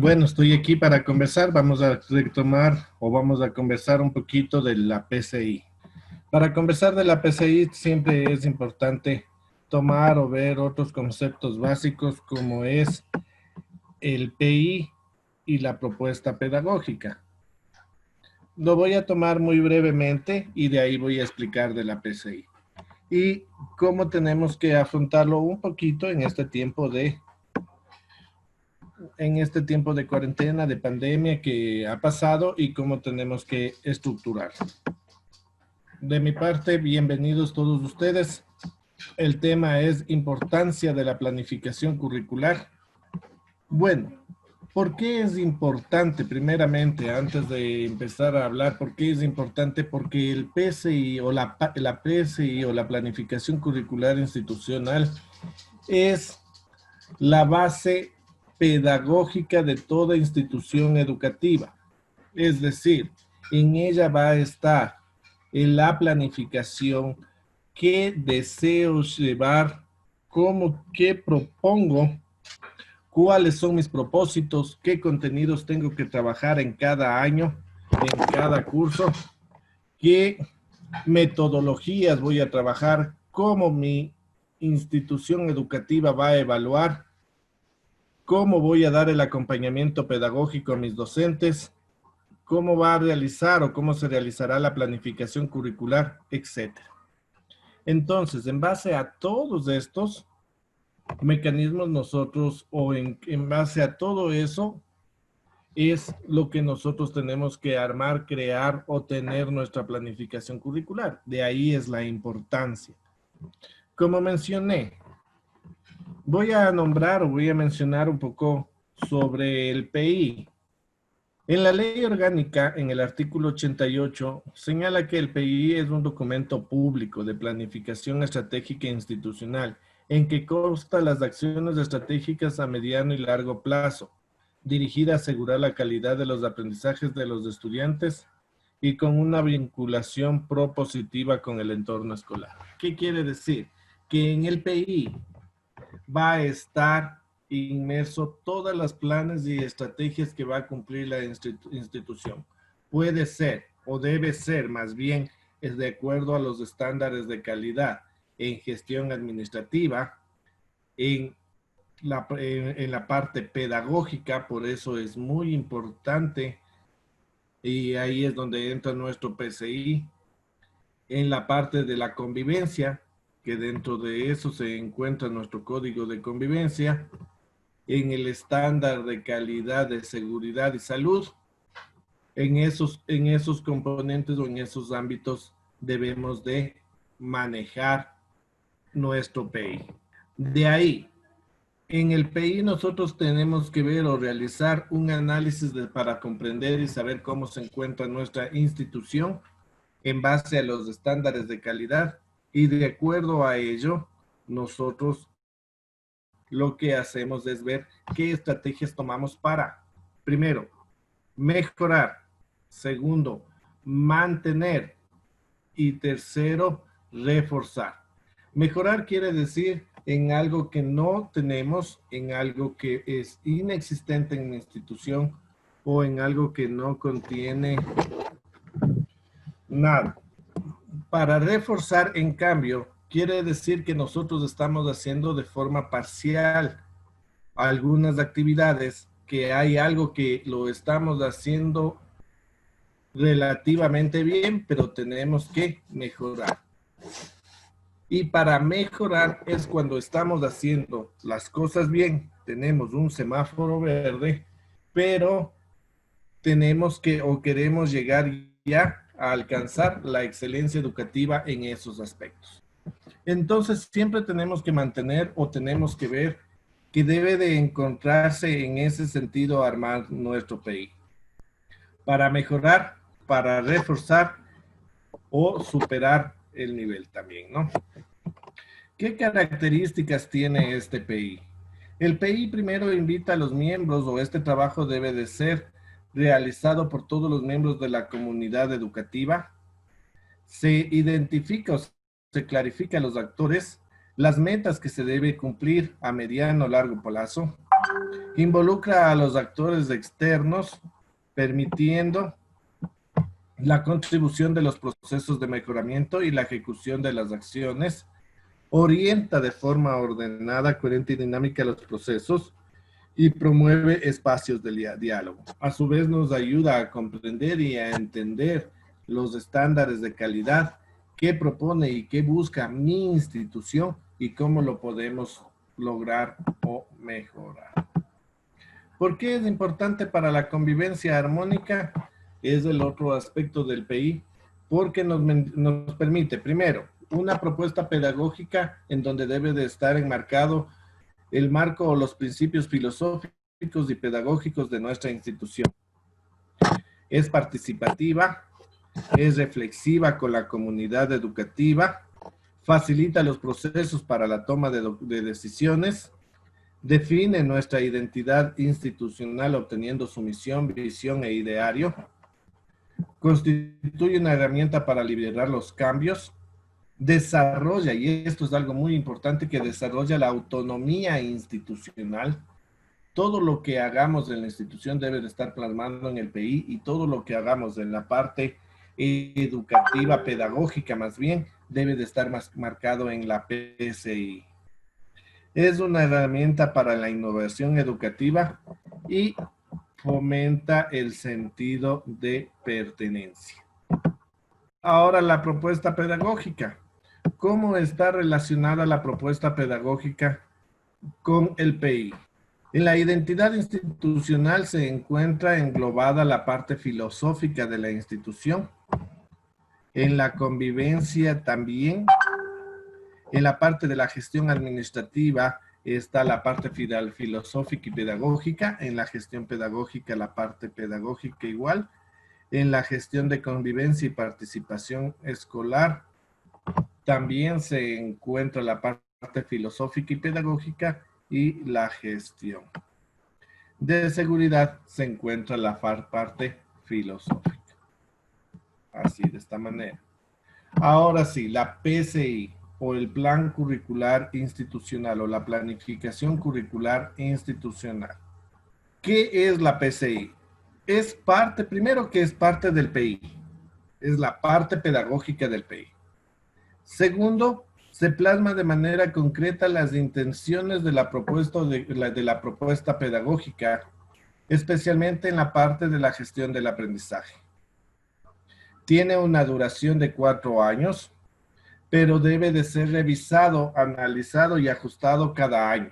Bueno, estoy aquí para conversar. Vamos a retomar o vamos a conversar un poquito de la PCI. Para conversar de la PCI siempre es importante tomar o ver otros conceptos básicos como es el PI y la propuesta pedagógica. Lo voy a tomar muy brevemente y de ahí voy a explicar de la PCI y cómo tenemos que afrontarlo un poquito en este tiempo de cuarentena, de pandemia que ha pasado y cómo tenemos que estructurar. De mi parte, bienvenidos todos ustedes. El tema es importancia de la planificación curricular. Bueno, ¿por qué es importante? Primeramente, antes de empezar a hablar, ¿por qué es importante? Porque el PCI o la PCI o la planificación curricular institucional es la base pedagógica de toda institución educativa. Es decir, en ella va a estar en la planificación qué deseo llevar, qué propongo, cuáles son mis propósitos, qué contenidos tengo que trabajar en cada año, en cada curso, qué metodologías voy a trabajar, cómo mi institución educativa va a evaluar, cómo voy a dar el acompañamiento pedagógico a mis docentes, cómo va a realizar o cómo se realizará la planificación curricular, etcétera. Entonces, en base a todos estos mecanismos nosotros en base a todo eso es lo que nosotros tenemos que armar, crear o tener nuestra planificación curricular. De ahí es la importancia. Como mencioné, voy a nombrar o voy a mencionar un poco sobre el PI. En la ley orgánica, en el artículo 88, señala que el PI es un documento público de planificación estratégica e institucional, en que consta las acciones estratégicas a mediano y largo plazo, dirigida a asegurar la calidad de los aprendizajes de los estudiantes y con una vinculación propositiva con el entorno escolar. ¿Qué quiere decir? Que en el PI va a estar inmerso todas las planes y estrategias que va a cumplir la institución. Puede ser o debe ser más bien es de acuerdo a los estándares de calidad en gestión administrativa, en la parte pedagógica, por eso es muy importante y ahí es donde entra nuestro PCI, en la parte de la convivencia, que dentro de eso se encuentra nuestro código de convivencia, en el estándar de calidad de seguridad y salud. En esos componentes o en esos ámbitos debemos de manejar nuestro PI. De ahí, en el PI nosotros tenemos que ver o realizar un análisis para comprender y saber cómo se encuentra nuestra institución en base a los estándares de calidad y de acuerdo a ello, nosotros lo que hacemos es ver qué estrategias tomamos para, primero, mejorar, segundo, mantener y tercero, reforzar. Mejorar quiere decir en algo que no tenemos, en algo que es inexistente en la institución o en algo que no contiene nada. Para reforzar, en cambio, quiere decir que nosotros estamos haciendo de forma parcial algunas actividades, que hay algo que lo estamos haciendo relativamente bien, pero tenemos que mejorar. Y para mejorar es cuando estamos haciendo las cosas bien, tenemos un semáforo verde, pero tenemos que o queremos llegar ya a alcanzar la excelencia educativa en esos aspectos. Entonces, siempre tenemos que mantener o tenemos que ver que debe de encontrarse en ese sentido armar nuestro PI. Para mejorar, para reforzar o superar el nivel también, ¿no? ¿Qué características tiene este PI? El PI primero invita a los miembros o este trabajo debe de ser realizado por todos los miembros de la comunidad educativa. Se identifica o se clarifica a los actores, las metas que se debe cumplir a mediano o largo plazo, Involucra a los actores externos, permitiendo la contribución de los procesos de mejoramiento y la ejecución de las acciones. Orienta de forma ordenada, coherente y dinámica los procesos y promueve espacios de diálogo. A su vez nos ayuda a comprender y a entender los estándares de calidad que propone y que busca mi institución y cómo lo podemos lograr o mejorar. ¿Por qué es importante para la convivencia armónica? Es el otro aspecto del PI, porque nos permite, primero, una propuesta pedagógica en donde debe de estar enmarcado el marco o los principios filosóficos y pedagógicos de nuestra institución. Es participativa, es reflexiva con la comunidad educativa, facilita los procesos para la toma de decisiones, define nuestra identidad institucional obteniendo su misión, visión e ideario, constituye una herramienta para liderar los cambios, desarrolla, y esto es algo muy importante, que desarrolla la autonomía institucional. Todo lo que hagamos en la institución debe de estar plasmado en el PI y todo lo que hagamos en la parte educativa, pedagógica más bien, debe de estar más marcado en la PSI. Es una herramienta para la innovación educativa y fomenta el sentido de pertenencia. Ahora la propuesta pedagógica. ¿Cómo está relacionada la propuesta pedagógica con el PI? En la identidad institucional se encuentra englobada la parte filosófica de la institución, en la convivencia también, en la parte de la gestión administrativa está la parte filosófica y pedagógica, en la gestión pedagógica la parte pedagógica igual, en la gestión de convivencia y participación escolar también se encuentra la parte filosófica y pedagógica y la gestión. De seguridad se encuentra la parte filosófica. Así, de esta manera. Ahora sí, la PCI o el Plan Curricular Institucional o la Planificación Curricular Institucional. ¿Qué es la PCI? Es parte, primero que es parte del PI. Es la parte pedagógica del PI. Segundo, se plasma de manera concreta las intenciones de la propuesta pedagógica, especialmente en la parte de la gestión del aprendizaje. Tiene una duración de 4 años, pero debe de ser revisado, analizado y ajustado cada año.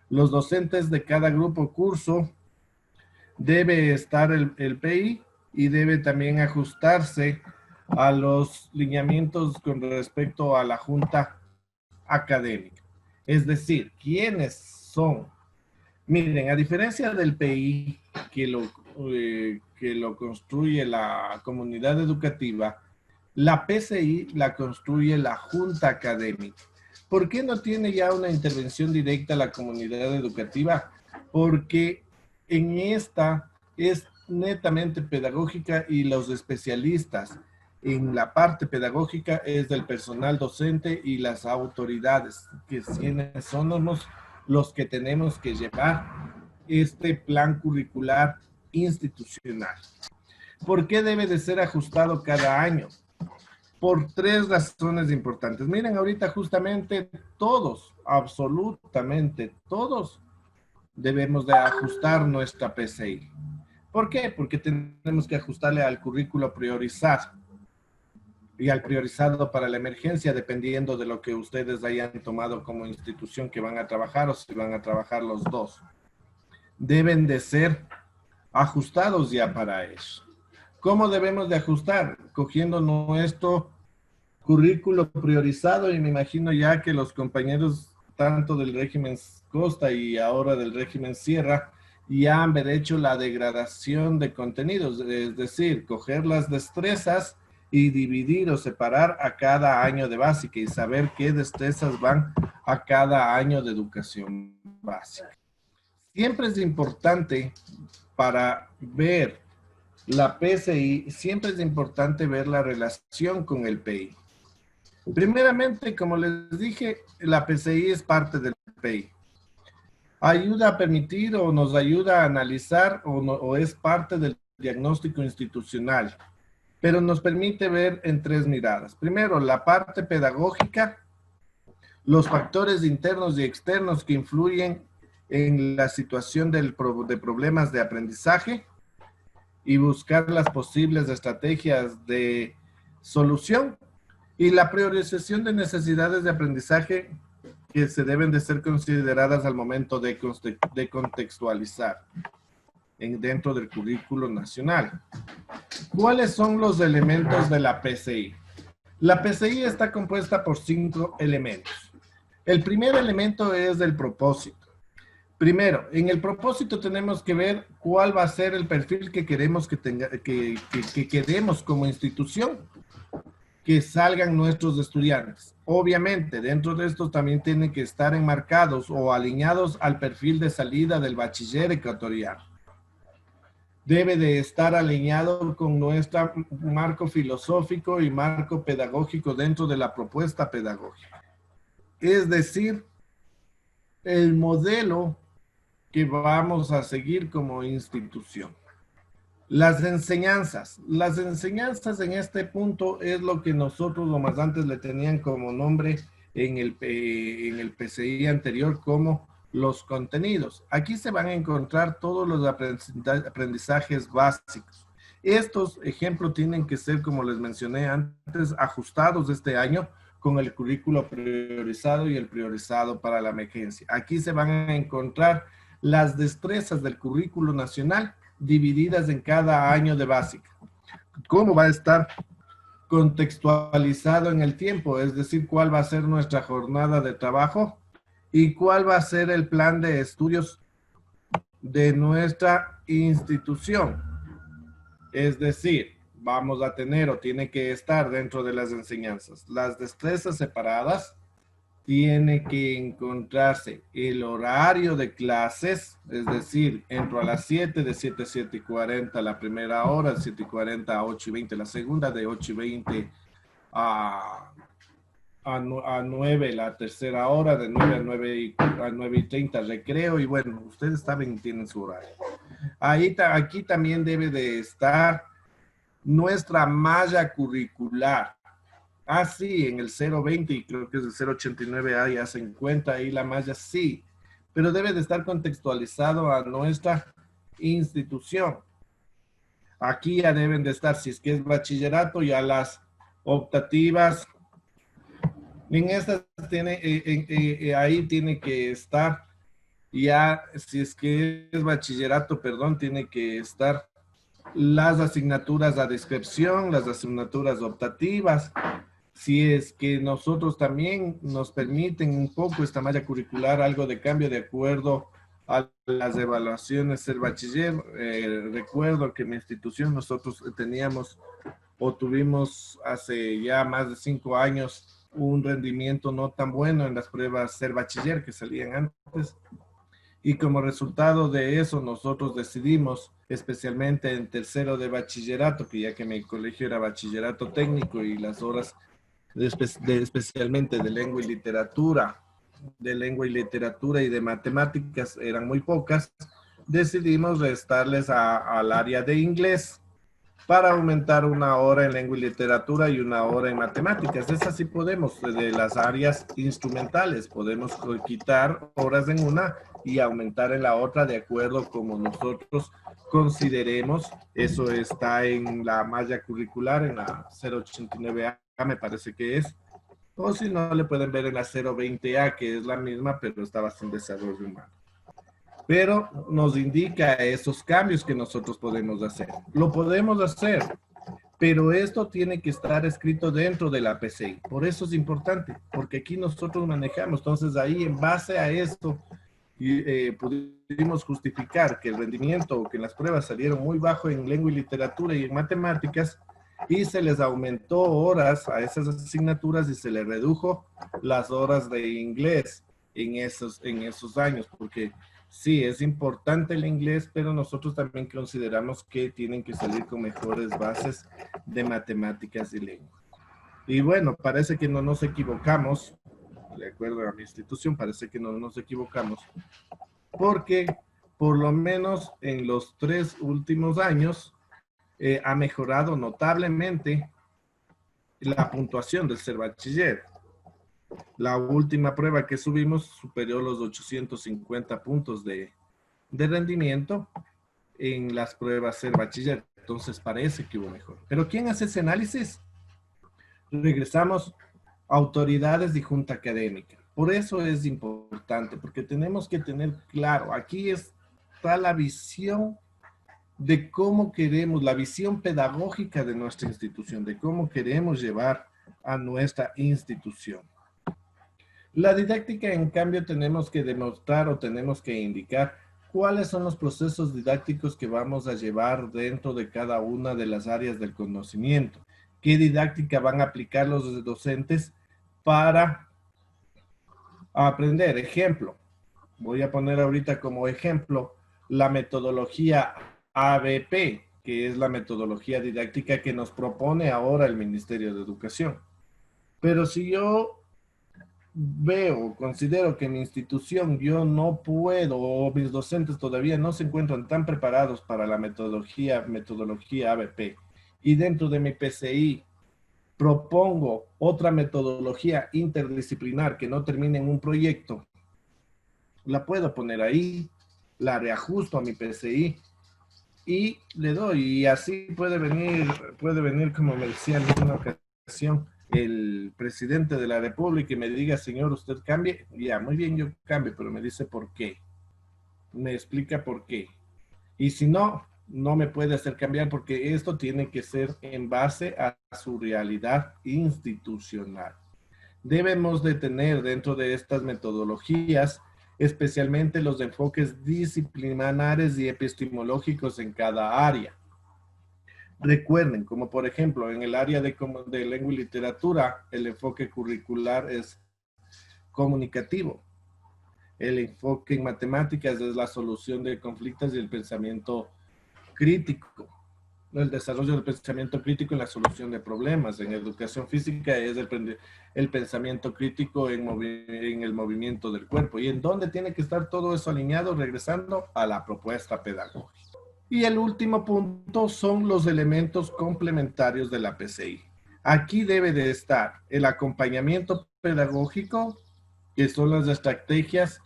Los docentes de cada grupo curso debe estar el PI y debe también ajustarse a los lineamientos con respecto a la junta académica. Es decir, ¿quiénes son? Miren, a diferencia del PI que lo construye la comunidad educativa, la PCI la construye la junta académica. ¿Por qué no tiene ya una intervención directa a la comunidad educativa? Porque en esta es netamente pedagógica y los especialistas en la parte pedagógica es del personal docente y las autoridades, que somos los que tenemos que llevar este plan curricular institucional. ¿Por qué debe de ser ajustado cada año? Por 3 razones importantes. Miren, ahorita justamente todos, absolutamente todos, debemos de ajustar nuestra PCI. ¿Por qué? Porque tenemos que ajustarle al currículo priorizar y al priorizado para la emergencia, dependiendo de lo que ustedes hayan tomado como institución que van a trabajar o si van a trabajar los dos. Deben de ser ajustados ya para eso. ¿Cómo debemos de ajustar? Cogiendo nuestro currículo priorizado y me imagino ya que los compañeros tanto del régimen Costa y ahora del régimen Sierra ya han hecho la degradación de contenidos, es decir, coger las destrezas y dividir o separar a cada año de básica y saber qué destrezas van a cada año de educación básica. Siempre es importante para ver la PCI, siempre es importante ver la relación con el PI. Primeramente, como les dije, la PCI es parte del PI. ayuda a permitir o nos ayuda a analizar o es parte del diagnóstico institucional, pero nos permite ver en tres miradas. Primero, la parte pedagógica, los factores internos y externos que influyen en la situación de problemas de aprendizaje y buscar las posibles estrategias de solución y la priorización de necesidades de aprendizaje que se deben de ser consideradas al momento de contextualizar dentro del currículo nacional. ¿Cuáles son los elementos de la PCI? La PCI está compuesta por 5 elementos. El primer elemento es el propósito. Primero, en el propósito tenemos que ver cuál va a ser el perfil que queremos que queremos como institución que salgan nuestros estudiantes. Obviamente, dentro de estos también tienen que estar enmarcados o alineados al perfil de salida del bachiller ecuatoriano. Debe de estar alineado con nuestro marco filosófico y marco pedagógico dentro de la propuesta pedagógica. Es decir, el modelo que vamos a seguir como institución. Las enseñanzas en este punto es lo que nosotros lo más antes le tenían como nombre en el PCI anterior como los contenidos. Aquí se van a encontrar todos los aprendizajes básicos. Estos ejemplos tienen que ser, como les mencioné antes, ajustados este año con el currículo priorizado y el priorizado para la emergencia. Aquí se van a encontrar las destrezas del currículo nacional divididas en cada año de básica. ¿Cómo va a estar contextualizado en el tiempo? Es decir, cuál va a ser nuestra jornada de trabajo y cuál va a ser el plan de estudios de nuestra institución. Es decir, vamos a tener o tiene que estar dentro de las enseñanzas las destrezas separadas, tiene que encontrarse el horario de clases, es decir, entro a las 7, de 7 a 7:40 la primera hora, de 7:40 a 8:20 la segunda, de 8:20 a 9 la tercera hora, de 9 a 9:30 recreo, y bueno, ustedes saben, tienen su horario. Aquí también debe de estar nuestra malla curricular. Sí, en el 020 y creo que es el 089A ya se encuentra ahí la malla, sí, pero debe de estar contextualizado a nuestra institución. Aquí ya deben de estar, si es que es bachillerato, ya las optativas. En estas ahí tiene que estar, ya si es que es bachillerato, perdón, tiene que estar las asignaturas a descripción, las asignaturas optativas. Si es que nosotros también nos permiten un poco esta malla curricular, algo de cambio de acuerdo a las evaluaciones del bachiller. Recuerdo que en mi institución nosotros teníamos o tuvimos hace ya más de 5 años un rendimiento no tan bueno en las pruebas ser bachiller que salían antes. Y como resultado de eso, nosotros decidimos, especialmente en tercero de bachillerato, que ya que mi colegio era bachillerato técnico y las horas especialmente de lengua y literatura, y de matemáticas eran muy pocas, decidimos restarles al área de inglés para aumentar una hora en lengua y literatura y una hora en matemáticas. Es así podemos, de las áreas instrumentales, podemos quitar horas en una y aumentar en la otra de acuerdo como nosotros consideremos. Eso está en la malla curricular, en la 089A, me parece que es. O si no, le pueden ver en la 020A, que es la misma, pero estaba sin desarrollo humano. Pero nos indica esos cambios que nosotros podemos hacer. Lo podemos hacer, pero esto tiene que estar escrito dentro de la PCI. Por eso es importante, porque aquí nosotros manejamos. Entonces ahí, en base a esto, pudimos justificar que el rendimiento o que las pruebas salieron muy bajo en lengua y literatura y en matemáticas, y se les aumentó horas a esas asignaturas y se les redujo las horas de inglés en esos años, porque sí, es importante el inglés, pero nosotros también consideramos que tienen que salir con mejores bases de matemáticas y lengua. Y bueno, parece que no nos equivocamos, de acuerdo a mi institución, parece que no nos equivocamos porque por lo menos en los 3 últimos años ha mejorado notablemente la puntuación del ser bachiller. La última prueba que subimos superó los 850 puntos de rendimiento en las pruebas ser bachiller. Entonces parece que hubo mejor. Pero ¿quién hace ese análisis? Regresamos a autoridades y junta académica. Por eso es importante, porque tenemos que tener claro, aquí está la visión de cómo queremos, la visión pedagógica de nuestra institución, de cómo queremos llevar a nuestra institución. La didáctica, en cambio, tenemos que demostrar o tenemos que indicar cuáles son los procesos didácticos que vamos a llevar dentro de cada una de las áreas del conocimiento. ¿Qué didáctica van a aplicar los docentes para aprender? Ejemplo, voy a poner ahorita como ejemplo la metodología ABP, que es la metodología didáctica que nos propone ahora el Ministerio de Educación. Pero si yo veo, considero que mi institución yo no puedo, o mis docentes todavía no se encuentran tan preparados para la metodología ABP, y dentro de mi PCI propongo otra metodología interdisciplinar que no termine en un proyecto, la puedo poner ahí, la reajusto a mi PCI y le doy, y así puede venir como me decía en una ocasión, el presidente de la República y me diga, señor, usted cambie, ya, muy bien, yo cambio, pero me dice por qué, me explica por qué. Y si no, no me puede hacer cambiar porque esto tiene que ser en base a su realidad institucional. Debemos de tener dentro de estas metodologías, especialmente los enfoques disciplinares y epistemológicos en cada área. Recuerden, como por ejemplo, en el área de lengua y literatura, el enfoque curricular es comunicativo. El enfoque en matemáticas es la solución de conflictos y el pensamiento crítico. El desarrollo del pensamiento crítico en la solución de problemas. En educación física es el pensamiento crítico en el movimiento del cuerpo. ¿Y en dónde tiene que estar todo eso alineado? Regresando a la propuesta pedagógica. Y el último punto son los elementos complementarios de la PCI. Aquí debe de estar el acompañamiento pedagógico, que son las estrategias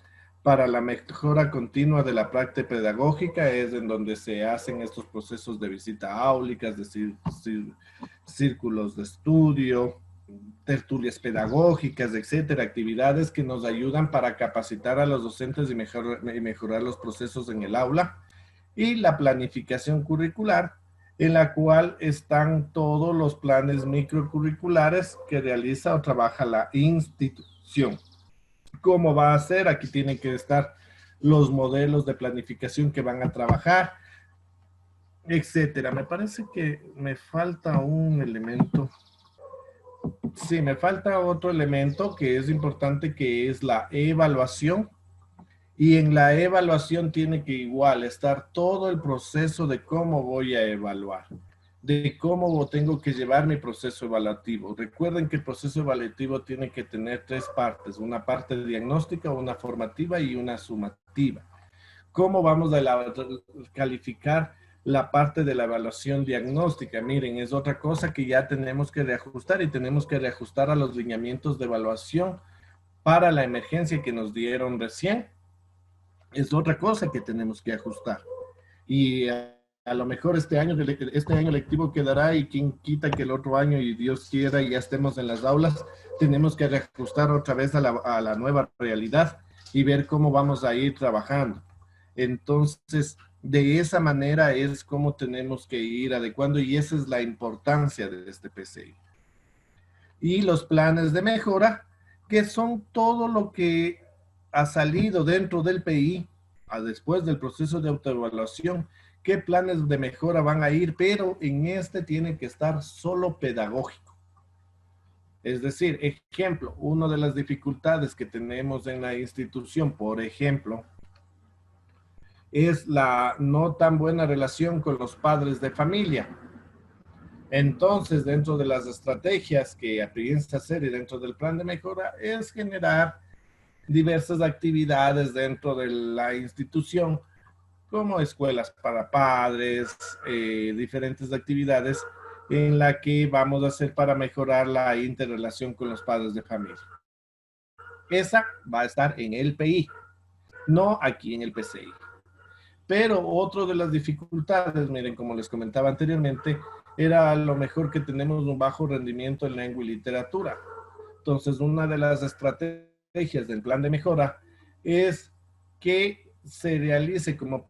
para la mejora continua de la práctica pedagógica, es en donde se hacen estos procesos de visita áulicas, de círculos de estudio, tertulias pedagógicas, etcétera, actividades que nos ayudan para capacitar a los docentes y mejorar los procesos en el aula. Y la planificación curricular, en la cual están todos los planes microcurriculares que realiza o trabaja la institución. ¿Cómo va a ser? Aquí tienen que estar los modelos de planificación que van a trabajar, etcétera. Me parece que me falta un elemento. Sí, me falta otro elemento que es importante, que es la evaluación. Y en la evaluación tiene que igual estar todo el proceso de cómo voy a evaluar, de cómo tengo que llevar mi proceso evaluativo. Recuerden que el proceso evaluativo tiene que tener 3 partes, una parte diagnóstica, una formativa y una sumativa. ¿Cómo vamos a calificar la parte de la evaluación diagnóstica? Miren, es otra cosa que ya tenemos que reajustar, y tenemos que reajustar a los lineamientos de evaluación para la emergencia que nos dieron recién. Es otra cosa que tenemos que ajustar. Y a lo mejor este año lectivo quedará, y quien quita que el otro año, y Dios quiera, y ya estemos en las aulas, tenemos que reajustar otra vez a la nueva realidad y ver cómo vamos a ir trabajando. Entonces, de esa manera es como tenemos que ir adecuando, y esa es la importancia de este PCI. Y los planes de mejora, que son todo lo que ha salido dentro del PI después del proceso de autoevaluación, qué planes de mejora van a ir, pero en este tiene que estar solo pedagógico. Es decir, ejemplo, una de las dificultades que tenemos en la institución, por ejemplo, es la no tan buena relación con los padres de familia. Entonces, dentro de las estrategias que piensa hacer y dentro del plan de mejora, es generar diversas actividades dentro de la institución, como escuelas para padres, diferentes actividades en la que vamos a hacer para mejorar la interrelación con los padres de familia. Esa va a estar en el PI, no aquí en el PCI. Pero otro de las dificultades, miren, como les comentaba anteriormente, era a lo mejor que tenemos un bajo rendimiento en lengua y literatura. Entonces, una de las estrategias del plan de mejora es que se realice como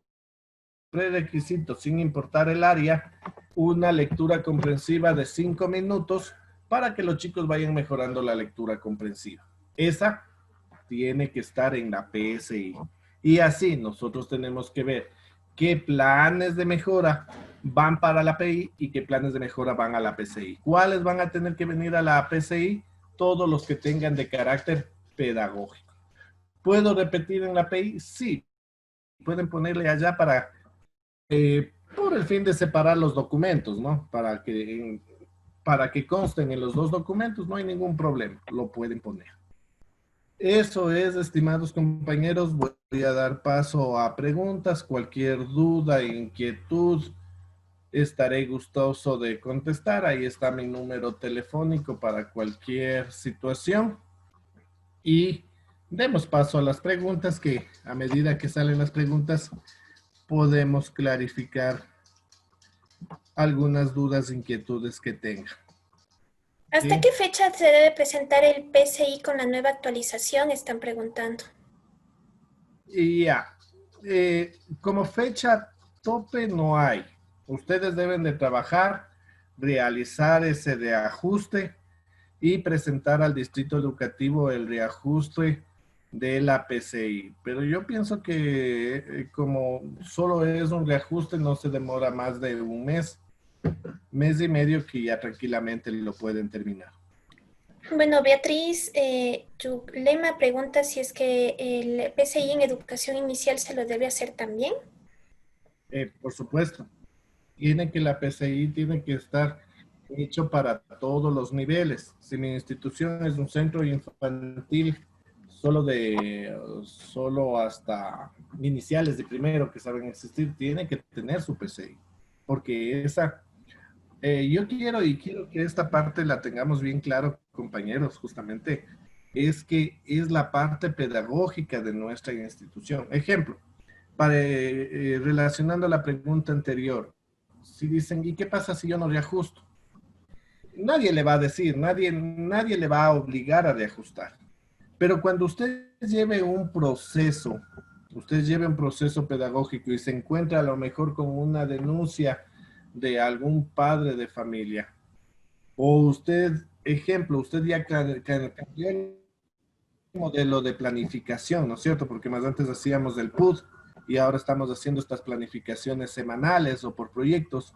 prerequisito, sin importar el área, una lectura comprensiva de 5 minutos para que los chicos vayan mejorando la lectura comprensiva. Esa tiene que estar en la PSI. Y así nosotros tenemos que ver qué planes de mejora van para la PI y qué planes de mejora van a la PCI. ¿Cuáles van a tener que venir a la PCI? Todos los que tengan de carácter pedagógico. ¿Puedo repetir en la PI? Sí. Pueden ponerle allá para, por el fin de separar los documentos, ¿no? Para que consten en los dos documentos, no hay ningún problema, lo pueden poner. Eso es, estimados compañeros, voy a dar paso a preguntas, cualquier duda, inquietud, estaré gustoso de contestar. Ahí está mi número telefónico para cualquier situación. Y demos paso a las preguntas, que a medida que salen las preguntas podemos clarificar algunas dudas, inquietudes que tenga. ¿Hasta ¿Sí? qué fecha se debe presentar el PCI con la nueva actualización? Están preguntando. Y ya, como fecha tope no hay. Ustedes deben de trabajar, realizar ese reajuste y presentar al distrito educativo el reajuste de la PCI. Pero yo pienso que como solo es un reajuste, no se demora más de un mes, mes y medio, que ya tranquilamente lo pueden terminar. Bueno, Beatriz Yulema pregunta si es que el PCI en educación inicial se lo debe hacer también. Por supuesto, tiene que la PCI tiene que estar hecho para todos los niveles. Si mi institución es un centro infantil solo hasta iniciales de primero que saben existir, tiene que tener su PCI, porque yo quiero que esta parte la tengamos bien claro, compañeros, justamente, es que es la parte pedagógica de nuestra institución. Ejemplo, relacionando la pregunta anterior, si dicen, ¿y qué pasa si yo no reajusto? Nadie le va a decir, nadie le va a obligar a reajustar. Pero cuando usted lleve un proceso pedagógico y se encuentra a lo mejor con una denuncia de algún padre de familia, o usted ya cambió el modelo de planificación, ¿no es cierto? Porque más antes hacíamos del PUD y ahora estamos haciendo estas planificaciones semanales o por proyectos,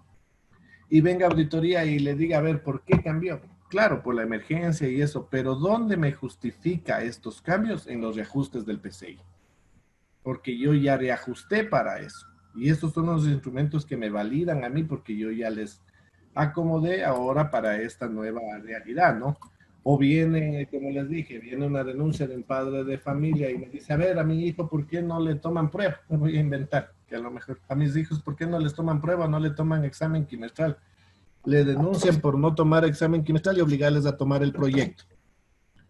y venga auditoría y le diga, a ver, ¿por qué cambió? Claro, por la emergencia y eso, pero ¿dónde me justifica estos cambios? En los reajustes del PCI, porque yo ya reajusté para eso. Y estos son los instrumentos que me validan a mí, porque yo ya les acomodé ahora para esta nueva realidad, ¿no? O viene, como les dije, viene una denuncia de un padre de familia y me dice, a ver, a mi hijo, ¿por qué no le toman prueba? Me voy a inventar, que a lo mejor a mis hijos, ¿por qué no les toman prueba? No le toman examen quimestral. Le denuncian por no tomar examen quimestral y obligarles a tomar el proyecto.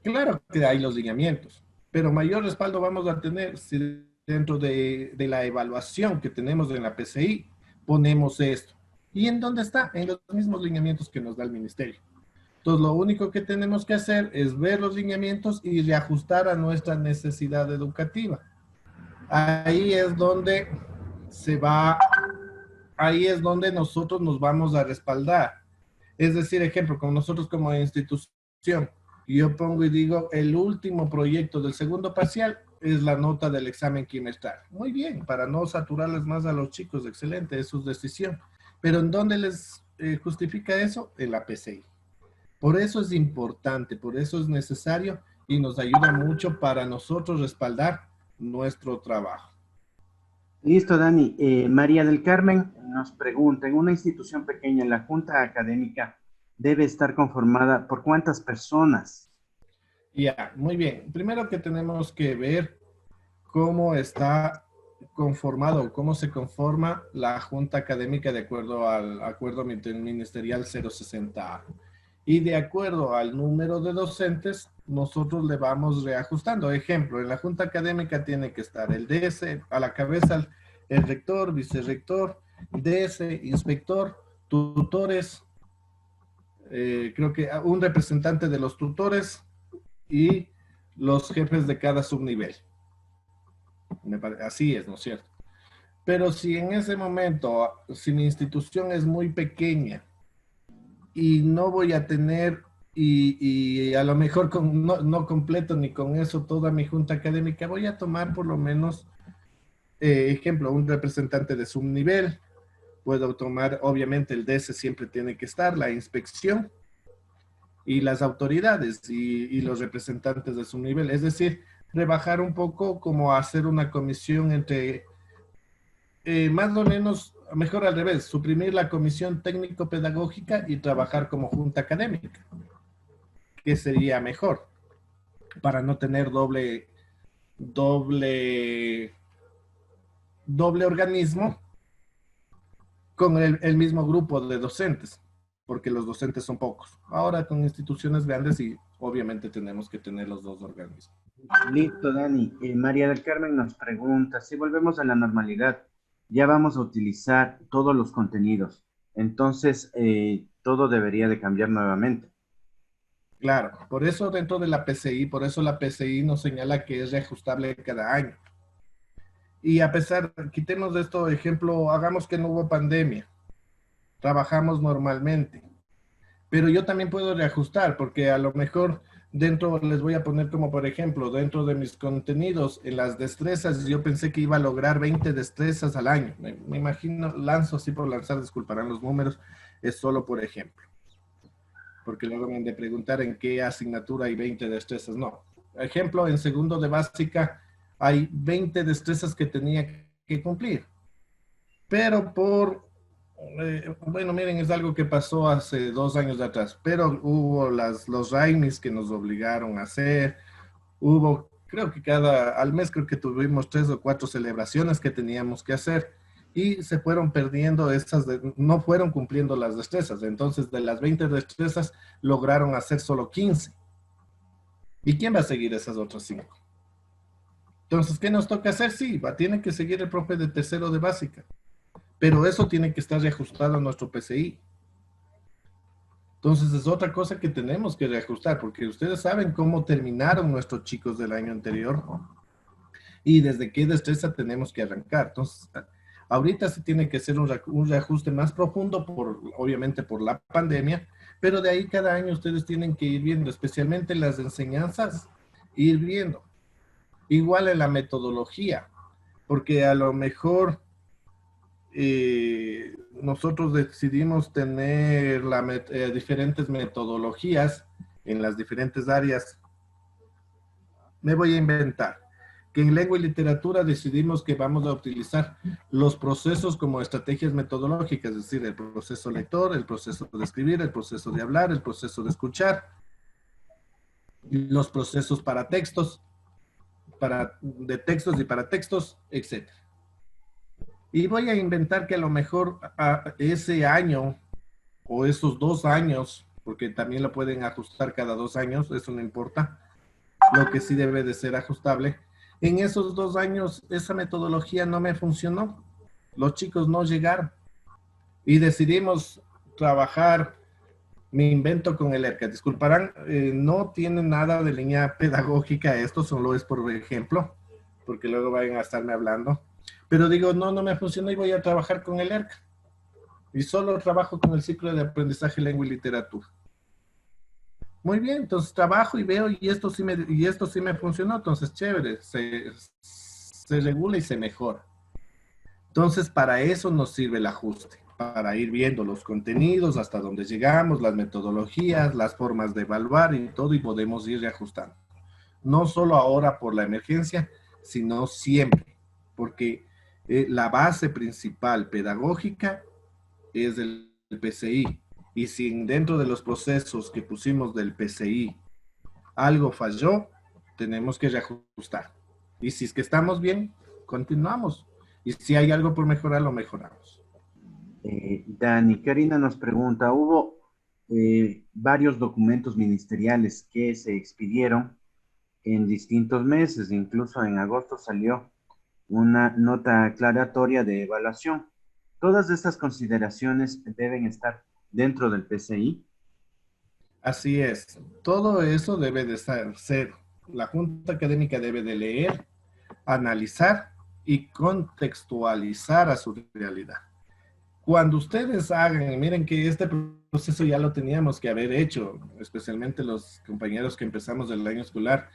Claro que hay los lineamientos, pero mayor respaldo vamos a tener si dentro de la evaluación que tenemos en la PCI ponemos esto. ¿Y en dónde está? En los mismos lineamientos que nos da el ministerio. Entonces, lo único que tenemos que hacer es ver los lineamientos y reajustar a nuestra necesidad educativa. Ahí es donde se va, ahí es donde nosotros nos vamos a respaldar. Es decir, ejemplo, como nosotros como institución, yo pongo y digo, el último proyecto del segundo parcial es la nota del examen quimestral. Muy bien, para no saturarles más a los chicos, excelente, eso es decisión. Pero ¿en dónde les justifica eso? En la PCI. Por eso es importante, por eso es necesario y nos ayuda mucho para nosotros respaldar nuestro trabajo. Listo, Dani. María del Carmen nos pregunta, en una institución pequeña, ¿la junta académica debe estar conformada por cuántas personas? Ya, muy bien. Primero que tenemos que ver cómo está conformado, cómo se conforma la Junta Académica de acuerdo al acuerdo ministerial 060A. Y de acuerdo al número de docentes, nosotros le vamos reajustando. Ejemplo, en la Junta Académica tiene que estar el DS, a la cabeza el rector, vicerrector, DS, inspector, tutores, creo que un representante de los tutores y los jefes de cada subnivel. Así es, ¿no es cierto? Pero si en ese momento, si mi institución es muy pequeña y no voy a tener, y a lo mejor no completo ni con eso toda mi junta académica, voy a tomar por lo menos, ejemplo, un representante de subnivel, puedo tomar, obviamente el DS siempre tiene que estar, la inspección y las autoridades y los representantes de subnivel, es decir, rebajar un poco como hacer una comisión entre más o menos, mejor al revés, suprimir la comisión técnico-pedagógica y trabajar como junta académica, que sería mejor para no tener doble, doble organismo con el mismo grupo de docentes, porque los docentes son pocos. Ahora con instituciones grandes y obviamente tenemos que tener los dos organismos. Listo, Dani. María del Carmen nos pregunta, si volvemos a la normalidad, ya vamos a utilizar todos los contenidos. Entonces, todo debería de cambiar nuevamente. Claro, por eso dentro de la PCI, por eso la PCI nos señala que es reajustable cada año. Y a pesar, quitemos de esto ejemplo, hagamos que no hubo pandemia, trabajamos normalmente, pero yo también puedo reajustar porque a lo mejor dentro, les voy a poner como por ejemplo, dentro de mis contenidos, en las destrezas, yo pensé que iba a lograr 20 destrezas al año. Me imagino, lanzo así por lanzar, disculparán los números, es solo por ejemplo, porque luego me han de preguntar en qué asignatura hay 20 destrezas. No, ejemplo, en segundo de básica hay 20 destrezas que tenía que cumplir, pero bueno, miren, es algo que pasó hace 2 años atrás, pero hubo los RAIMIS que nos obligaron a hacer, hubo, creo que al mes creo que tuvimos 3 o 4 celebraciones que teníamos que hacer y se fueron perdiendo no fueron cumpliendo las destrezas, entonces de las 20 destrezas lograron hacer solo 15. ¿Y quién va a seguir esas otras 5? Entonces, ¿qué nos toca hacer? Sí, tiene que seguir el profe de tercero de básica, pero eso tiene que estar reajustado a nuestro PCI. Entonces es otra cosa que tenemos que reajustar, porque ustedes saben cómo terminaron nuestros chicos del año anterior y desde qué destreza tenemos que arrancar. Entonces, ahorita se tiene que hacer un reajuste más profundo, obviamente por la pandemia, pero de ahí cada año ustedes tienen que ir viendo, especialmente las enseñanzas, ir viendo. Igual en la metodología, porque a lo mejor nosotros decidimos tener diferentes metodologías en las diferentes áreas. Me voy a inventar que en lengua y literatura decidimos que vamos a utilizar los procesos como estrategias metodológicas, es decir, el proceso lector, el proceso de escribir, el proceso de hablar, el proceso de escuchar, los procesos para textos, de textos y para textos, etc. Y voy a inventar que a lo mejor ese año o esos 2 años, porque también lo pueden ajustar cada 2 años, eso no importa, lo que sí debe de ser ajustable. En esos 2 años esa metodología no me funcionó, los chicos no llegaron y decidimos trabajar, me invento con el ERCA, disculparán, no tiene nada de línea pedagógica esto, solo es por ejemplo, porque luego vayan a estarme hablando. Pero digo, no me funcionó y voy a trabajar con el ERCA. Y solo trabajo con el ciclo de aprendizaje, lengua y literatura. Muy bien, entonces trabajo y veo y esto sí me funcionó, entonces chévere, se regula y se mejora. Entonces para eso nos sirve el ajuste, para ir viendo los contenidos, hasta dónde llegamos, las metodologías, las formas de evaluar y todo, y podemos ir reajustando. No solo ahora por la emergencia, sino siempre, porque la base principal pedagógica es el PCI. Y si dentro de los procesos que pusimos del PCI algo falló, tenemos que reajustar. Y si es que estamos bien, continuamos. Y si hay algo por mejorar, lo mejoramos. Dani, Karina nos pregunta, hubo varios documentos ministeriales que se expidieron en distintos meses, incluso en agosto salió una nota aclaratoria de evaluación. Todas estas consideraciones deben estar dentro del PCI. Así es. Todo eso debe de ser, la Junta Académica debe de leer, analizar y contextualizar a su realidad. Cuando ustedes hagan, y miren que este proceso ya lo teníamos que haber hecho, especialmente los compañeros que empezamos el año escolar,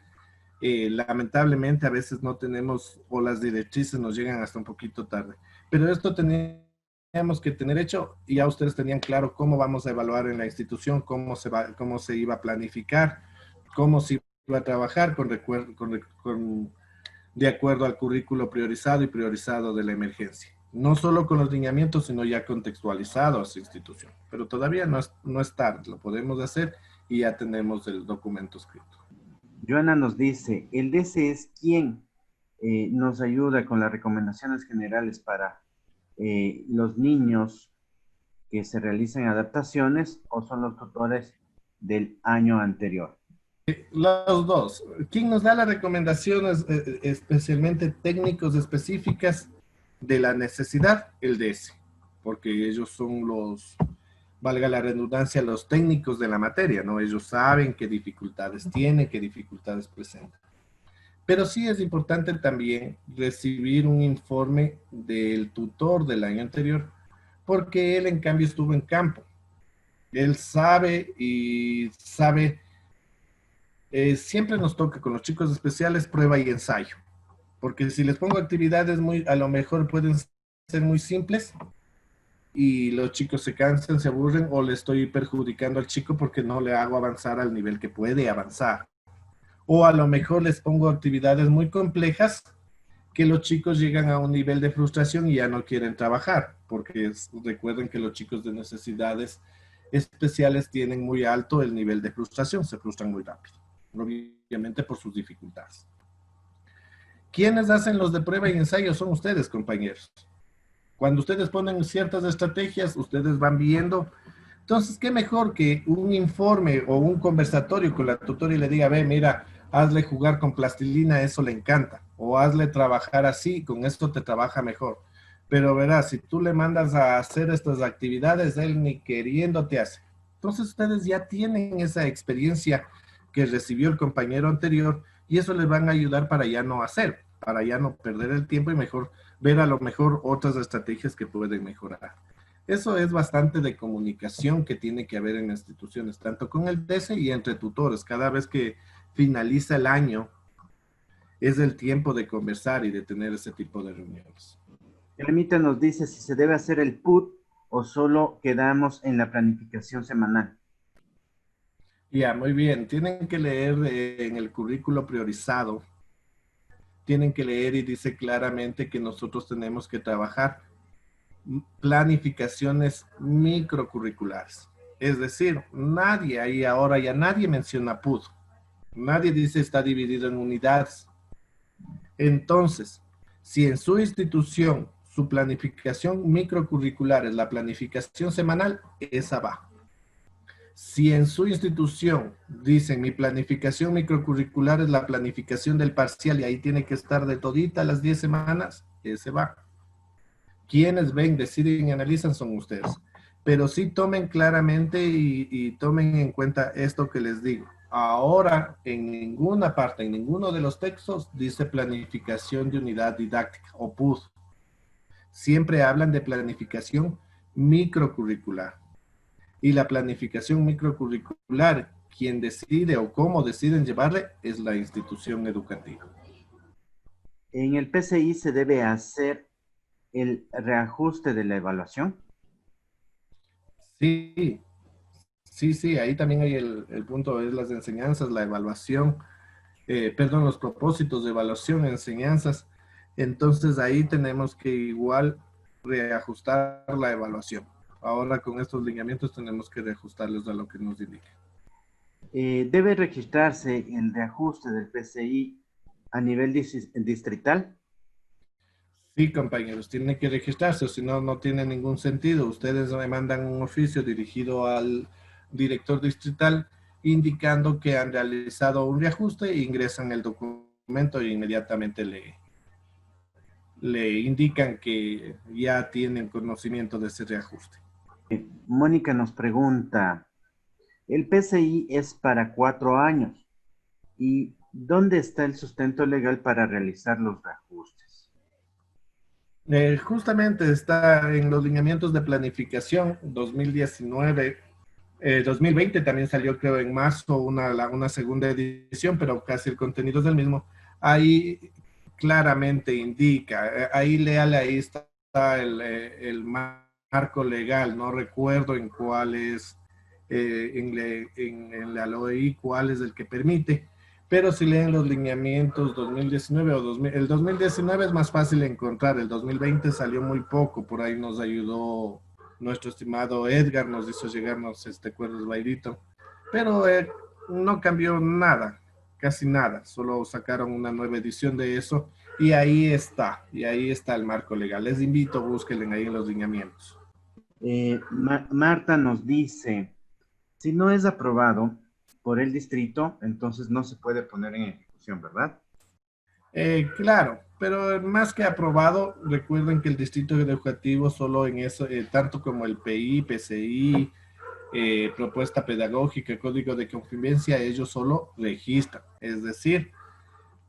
lamentablemente a veces no tenemos, o las directrices nos llegan hasta un poquito tarde, pero esto teníamos que tener hecho y ya ustedes tenían claro cómo vamos a evaluar en la institución, cómo se iba a planificar, cómo se iba a trabajar de acuerdo al currículo priorizado y priorizado de la emergencia. No solo con los lineamientos, sino ya contextualizado a su institución. Pero todavía no es tarde, lo podemos hacer y ya tenemos el documento escrito. Joana nos dice, el DC es quien nos ayuda con las recomendaciones generales para los niños que se realicen adaptaciones o son los tutores del año anterior. Los dos. ¿Quién nos da las recomendaciones, especialmente técnicos específicas de la necesidad? El DS, porque ellos son los, valga la redundancia, los técnicos de la materia, ¿no? Ellos saben qué dificultades tienen, qué dificultades presentan. Pero sí es importante también recibir un informe del tutor del año anterior, porque él en cambio estuvo en campo. Él sabe y sabe, siempre nos toca con los chicos especiales prueba y ensayo, porque si les pongo actividades a lo mejor pueden ser muy simples, y los chicos se cansan, se aburren o le estoy perjudicando al chico porque no le hago avanzar al nivel que puede avanzar. O a lo mejor les pongo actividades muy complejas que los chicos llegan a un nivel de frustración y ya no quieren trabajar, porque recuerden que los chicos de necesidades especiales tienen muy alto el nivel de frustración, se frustran muy rápido, obviamente por sus dificultades. ¿Quiénes hacen los de prueba y ensayo? Son ustedes, compañeros. Cuando ustedes ponen ciertas estrategias, ustedes van viendo. Entonces, ¿qué mejor que un informe o un conversatorio con la tutora y le diga, ve, mira, hazle jugar con plastilina, eso le encanta. O hazle trabajar así, con esto te trabaja mejor. Pero verás, si tú le mandas a hacer estas actividades, él ni queriendo te hace. Entonces, ustedes ya tienen esa experiencia que recibió el compañero anterior y eso les van a ayudar para ya no hacer, para ya no perder el tiempo y mejor ver a lo mejor otras estrategias que pueden mejorar. Eso es bastante de comunicación que tiene que haber en instituciones, tanto con el DC y entre tutores. Cada vez que finaliza el año, es el tiempo de conversar y de tener ese tipo de reuniones. Ermita nos dice si se debe hacer el PUT o solo quedamos en la planificación semanal. Ya, muy bien. Tienen que leer en el currículo priorizado. Tienen que leer y dice claramente que nosotros tenemos que trabajar planificaciones microcurriculares. Es decir, nadie ahí ahora ya nadie menciona PUD. Nadie dice está dividido en unidades. Entonces, si en su institución su planificación microcurricular es la planificación semanal, esa va. Si en su institución dicen mi planificación microcurricular es la planificación del parcial y ahí tiene que estar de todita las 10 semanas, ese va. Quienes ven, deciden y analizan son ustedes. Pero sí tomen claramente y tomen en cuenta esto que les digo. Ahora, en ninguna parte, en ninguno de los textos, dice planificación de unidad didáctica o PUD. Siempre hablan de planificación microcurricular. Y la planificación microcurricular, quien decide o cómo deciden llevarle, es la institución educativa. En el PCI se debe hacer el reajuste de la evaluación. Sí, sí, ahí también hay el punto, es las enseñanzas, la evaluación, perdón, los propósitos de evaluación, enseñanzas. Entonces ahí tenemos que igual reajustar la evaluación. Ahora con estos lineamientos tenemos que reajustarlos a lo que nos indica. ¿Debe registrarse el reajuste del PCI a nivel distrital? Sí, compañeros, tienen que registrarse, o si no, no tiene ningún sentido. Ustedes me mandan un oficio dirigido al director distrital indicando que han realizado un reajuste e ingresan el documento e inmediatamente le indican que ya tienen conocimiento de ese reajuste. Mónica nos pregunta, el PCI es para 4 años. ¿Y dónde está el sustento legal para realizar los reajustes? Justamente está en los lineamientos de planificación 2019. 2020 también salió, creo, en marzo una segunda edición, pero casi el contenido es el mismo. Ahí claramente indica, ahí léale, ahí está el marco legal, no recuerdo en cuál es, en la LOI cuál es el que permite, pero si leen los lineamientos 2019 o 2000, el 2019 es más fácil encontrar, el 2020 salió muy poco, por ahí nos ayudó nuestro estimado Edgar, nos hizo llegarnos este cuerdo bailito, pero no cambió nada, casi nada, solo sacaron una nueva edición de eso y ahí está el marco legal. Les invito, búsquenlo ahí en los lineamientos. Marta nos dice, si no es aprobado por el distrito, entonces no se puede poner en ejecución, ¿verdad? Claro, pero más que aprobado, recuerden que el distrito educativo solo en eso, tanto como el PI, PCI, propuesta pedagógica, código de convivencia, ellos solo registran, es decir,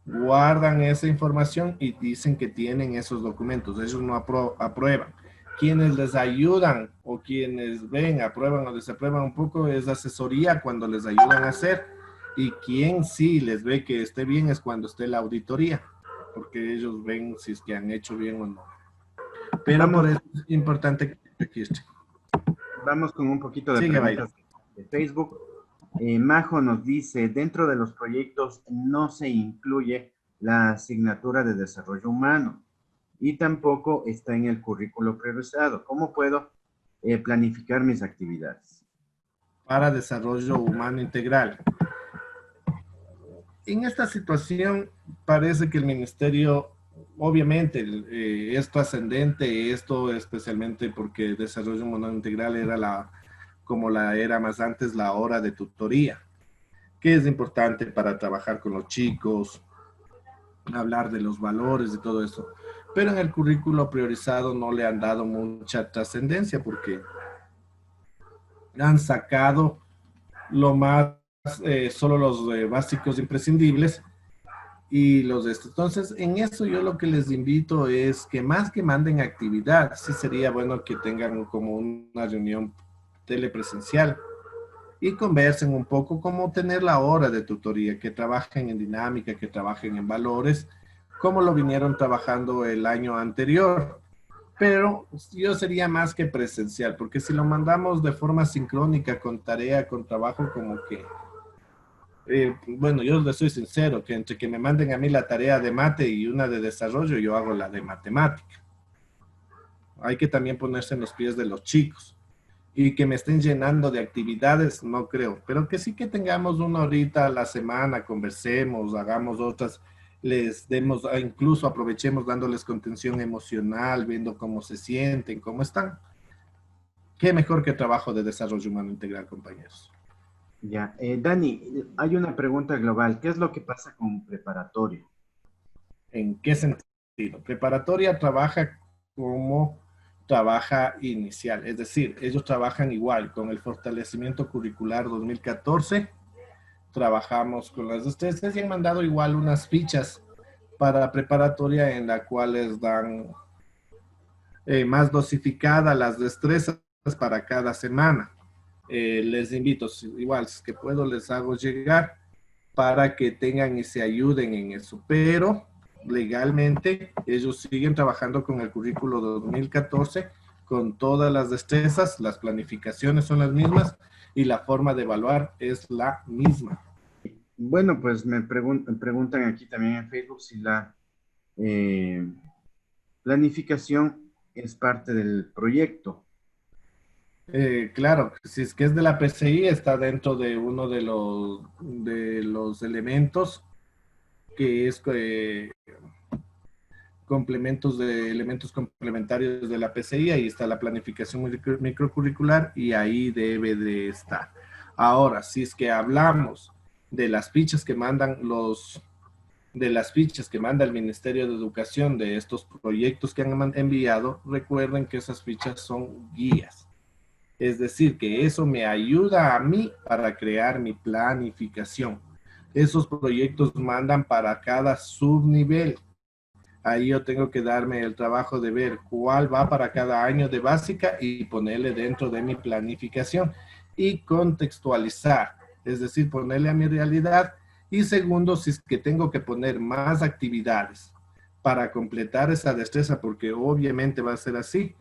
guardan esa información y dicen que tienen esos documentos, ellos no aprueban. Quienes les ayudan o quienes ven, aprueban o desaprueban un poco es asesoría cuando les ayudan a hacer, y quien sí les ve que esté bien es cuando esté la auditoría, porque ellos ven si es que han hecho bien o no. Pero por Vamos, eso es importante que registren. vamos con un poquito de Sigue, Baila. preguntas de Facebook. Majo nos dice, dentro de los proyectos no se incluye la asignatura de desarrollo humano y tampoco está en el currículo priorizado. ¿Cómo puedo planificar mis actividades? Para desarrollo humano integral. En esta situación parece que el ministerio, obviamente, es trascendente esto, especialmente porque desarrollo humano integral era como la era más antes, la hora de tutoría, que es importante para trabajar con los chicos, hablar de los valores y todo eso. Pero en el currículo priorizado no le han dado mucha trascendencia porque han sacado lo más, solo los básicos imprescindibles y los de estos. Entonces, en eso yo lo que les invito es que más que manden actividad, sí sería bueno que tengan como una reunión telepresencial y conversen un poco cómo tener la hora de tutoría, que trabajen en dinámica, que trabajen en valores, como lo vinieron trabajando el año anterior. Pero yo sería más que presencial, porque si lo mandamos de forma sincrónica, con tarea, con trabajo, como que bueno, yo les soy sincero, que entre que me manden a mí la tarea de mate y una de desarrollo, yo hago la de matemática. Hay que también ponerse en los pies de los chicos. Y que me estén llenando de actividades, no creo. Pero que sí que tengamos una horita a la semana, conversemos, hagamos otras, les demos, incluso aprovechemos dándoles contención emocional, viendo cómo se sienten, cómo están. Qué mejor que trabajo de desarrollo humano integral, compañeros. Ya, Dani, hay una pregunta global. ¿Qué es lo que pasa con preparatoria? ¿En qué sentido? Preparatoria trabaja como trabaja inicial, es decir, ellos trabajan igual con el fortalecimiento curricular 2014, trabajamos con las destrezas y han mandado igual unas fichas para preparatoria en la cuales dan más dosificada las destrezas para cada semana. Les invito, igual, si es que puedo, les hago llegar para que tengan y se ayuden en eso. Pero legalmente ellos siguen trabajando con el currículo 2014, con todas las destrezas, las planificaciones son las mismas y la forma de evaluar es la misma. Bueno, pues me preguntan aquí también en Facebook si la planificación es parte del proyecto. Claro, si es que es de la PCI, está dentro de uno de los elementos que es complementos de elementos complementarios de la PCI. Ahí está la planificación microcurricular y ahí debe de estar. Ahora, si es que hablamos de las fichas que mandan de las fichas que manda el Ministerio de Educación de estos proyectos que han enviado, recuerden que esas fichas son guías. Es decir, que eso me ayuda a mí para crear mi planificación. Esos proyectos mandan para cada subnivel. Ahí yo tengo que darme el trabajo de ver cuál va para cada año de básica y ponerle dentro de mi planificación y contextualizar, es decir, ponerle a mi realidad. Y segundo, si es que tengo que poner más actividades para completar esa destreza, porque obviamente va a ser así,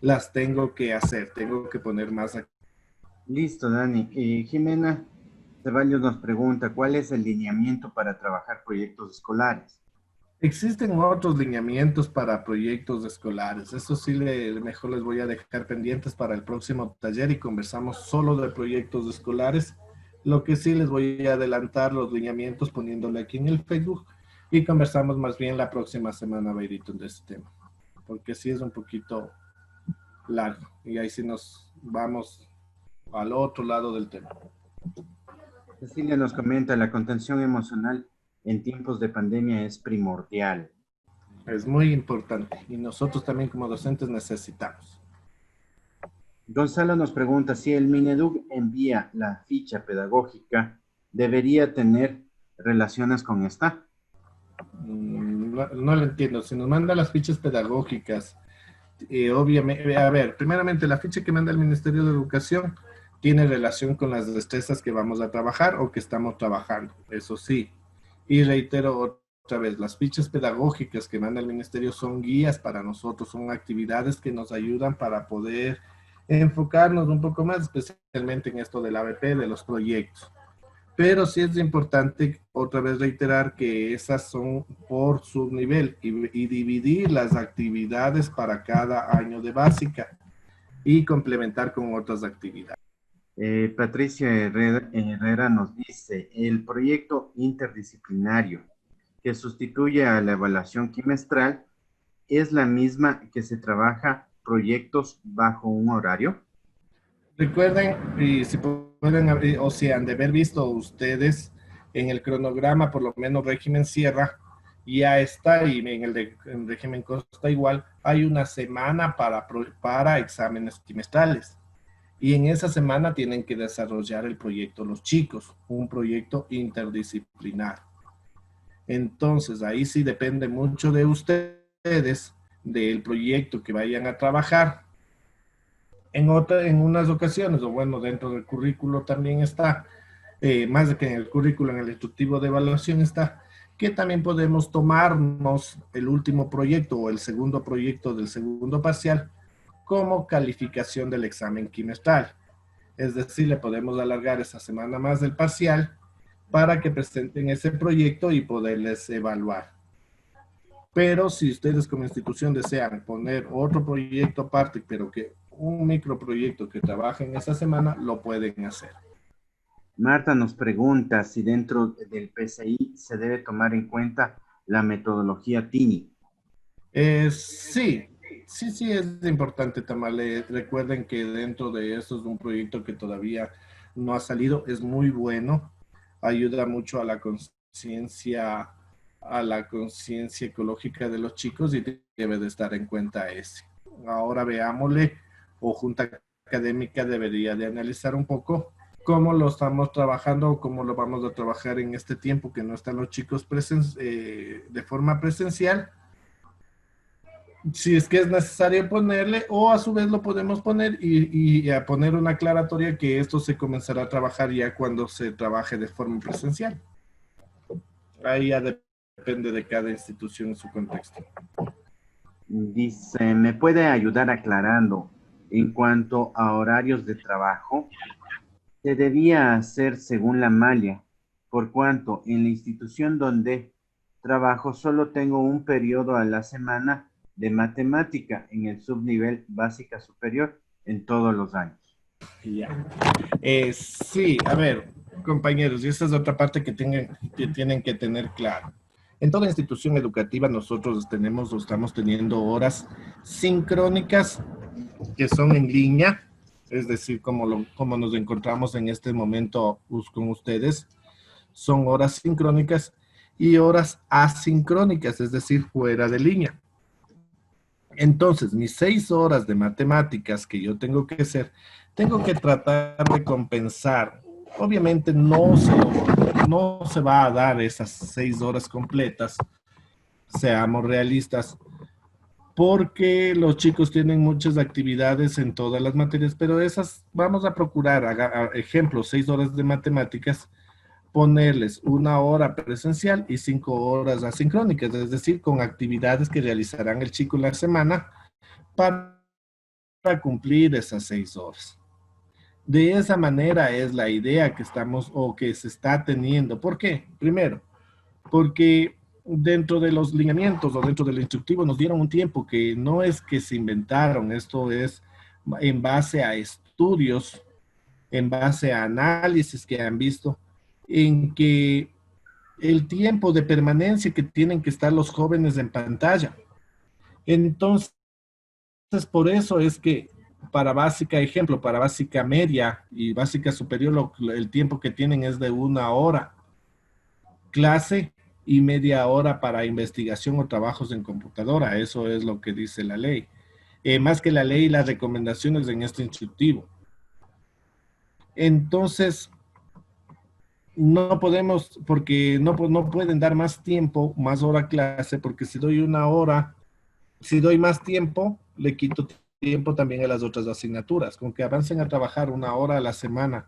las tengo que hacer, tengo que poner más actividades. Listo, Dani. Jimena Ceballos nos pregunta, ¿cuál es el lineamiento para trabajar proyectos escolares? Existen otros lineamientos para proyectos escolares. Eso sí, mejor les voy a dejar pendientes para el próximo taller y conversamos solo de proyectos escolares. Lo que sí les voy a adelantar los lineamientos poniéndole aquí en el Facebook y conversamos más bien la próxima semana, Beirito, de este tema, porque sí es un poquito largo y ahí sí nos vamos al otro lado del tema. Cecilia nos comenta, la contención emocional en tiempos de pandemia es primordial. Es muy importante y nosotros también como docentes necesitamos. Gonzalo nos pregunta, si el Mineduc envía la ficha pedagógica, ¿debería tener relaciones con esta? No, no lo entiendo. Si nos manda las fichas pedagógicas, obviamente, a ver, primeramente la ficha que manda el Ministerio de Educación tiene relación con las destrezas que vamos a trabajar o que estamos trabajando, eso sí. Y reitero otra vez, las fichas pedagógicas que manda el Ministerio son guías para nosotros, son actividades que nos ayudan para poder enfocarnos un poco más, especialmente en esto del ABP, de los proyectos. Pero sí es importante otra vez reiterar que esas son por subnivel y dividir las actividades para cada año de básica y complementar con otras actividades. Patricia Herrera nos dice, el proyecto interdisciplinario que sustituye a la evaluación quimestral es la misma que se trabaja proyectos bajo un horario. Recuerden, y si pueden, o si han de haber visto ustedes en el cronograma, por lo menos régimen Sierra, ya está, y en régimen Costa igual, hay una semana para exámenes trimestrales. Y en esa semana tienen que desarrollar el proyecto los chicos, un proyecto interdisciplinar. Entonces, ahí sí depende mucho de ustedes, del proyecto que vayan a trabajar. En unas ocasiones, o bueno, dentro del currículo también está, más de que en el currículo, en el instructivo de evaluación está, que también podemos tomarnos el último proyecto o el segundo proyecto del segundo parcial como calificación del examen quimestral. Es decir, le podemos alargar esa semana más del parcial para que presenten ese proyecto y poderles evaluar. Pero si ustedes como institución desean poner otro proyecto aparte, pero que un microproyecto que trabaje en esa semana, lo pueden hacer. Marta nos pregunta si dentro del PCI se debe tomar en cuenta la metodología TINI. Sí, sí es importante tomarle. Recuerden que dentro de esto es un proyecto que todavía no ha salido, es muy bueno, ayuda mucho a la conciencia ecológica de los chicos y debe de estar en cuenta ese. Ahora veámosle, o Junta Académica debería de analizar un poco cómo lo estamos trabajando o cómo lo vamos a trabajar en este tiempo que no están los chicos de forma presencial, si es que es necesario ponerle, o a su vez lo podemos poner y a poner una aclaratoria que esto se comenzará a trabajar ya cuando se trabaje de forma presencial. Ahí ya depende de cada institución en su contexto. Dice, ¿me puede ayudar aclarando en cuanto a horarios de trabajo? Se debía hacer según la malla, por cuanto en la institución donde trabajo solo tengo un periodo a la semana de matemática en el subnivel básica superior en todos los años. Ya. Sí, a ver, compañeros, y esta es otra parte que tienen que tener claro. En toda institución educativa nosotros tenemos o estamos teniendo horas sincrónicas que son en línea, es decir, como nos encontramos en este momento con ustedes, son horas sincrónicas y horas asincrónicas, es decir, fuera de línea. Entonces, mis 6 horas de matemáticas que yo tengo que hacer, tengo que tratar de compensar. Obviamente no se va a dar esas 6 horas completas, seamos realistas, porque los chicos tienen muchas actividades en todas las materias, pero esas vamos a procurar, ejemplo, 6 horas de matemáticas, ponerles 1 hora presencial y 5 horas asincrónicas, es decir, con actividades que realizarán el chico en la semana para cumplir esas 6 horas. De esa manera es la idea que estamos o que se está teniendo. ¿Por qué? Primero, porque dentro de los lineamientos o dentro del instructivo nos dieron un tiempo que no es que se inventaron, esto es en base a estudios, en base a análisis que han visto, en que el tiempo de permanencia que tienen que estar los jóvenes en pantalla. Entonces, por eso es que para básica, ejemplo, para básica media y básica superior, el tiempo que tienen es de 1 hora clase y media hora para investigación o trabajos en computadora. Eso es lo que dice la ley. Más que la ley, las recomendaciones en este instructivo. Entonces, no podemos, porque no pueden dar más tiempo, más hora clase, porque si doy 1 hora, si doy más tiempo, le quito tiempo también a las otras asignaturas. Con que avancen a trabajar 1 hora a la semana,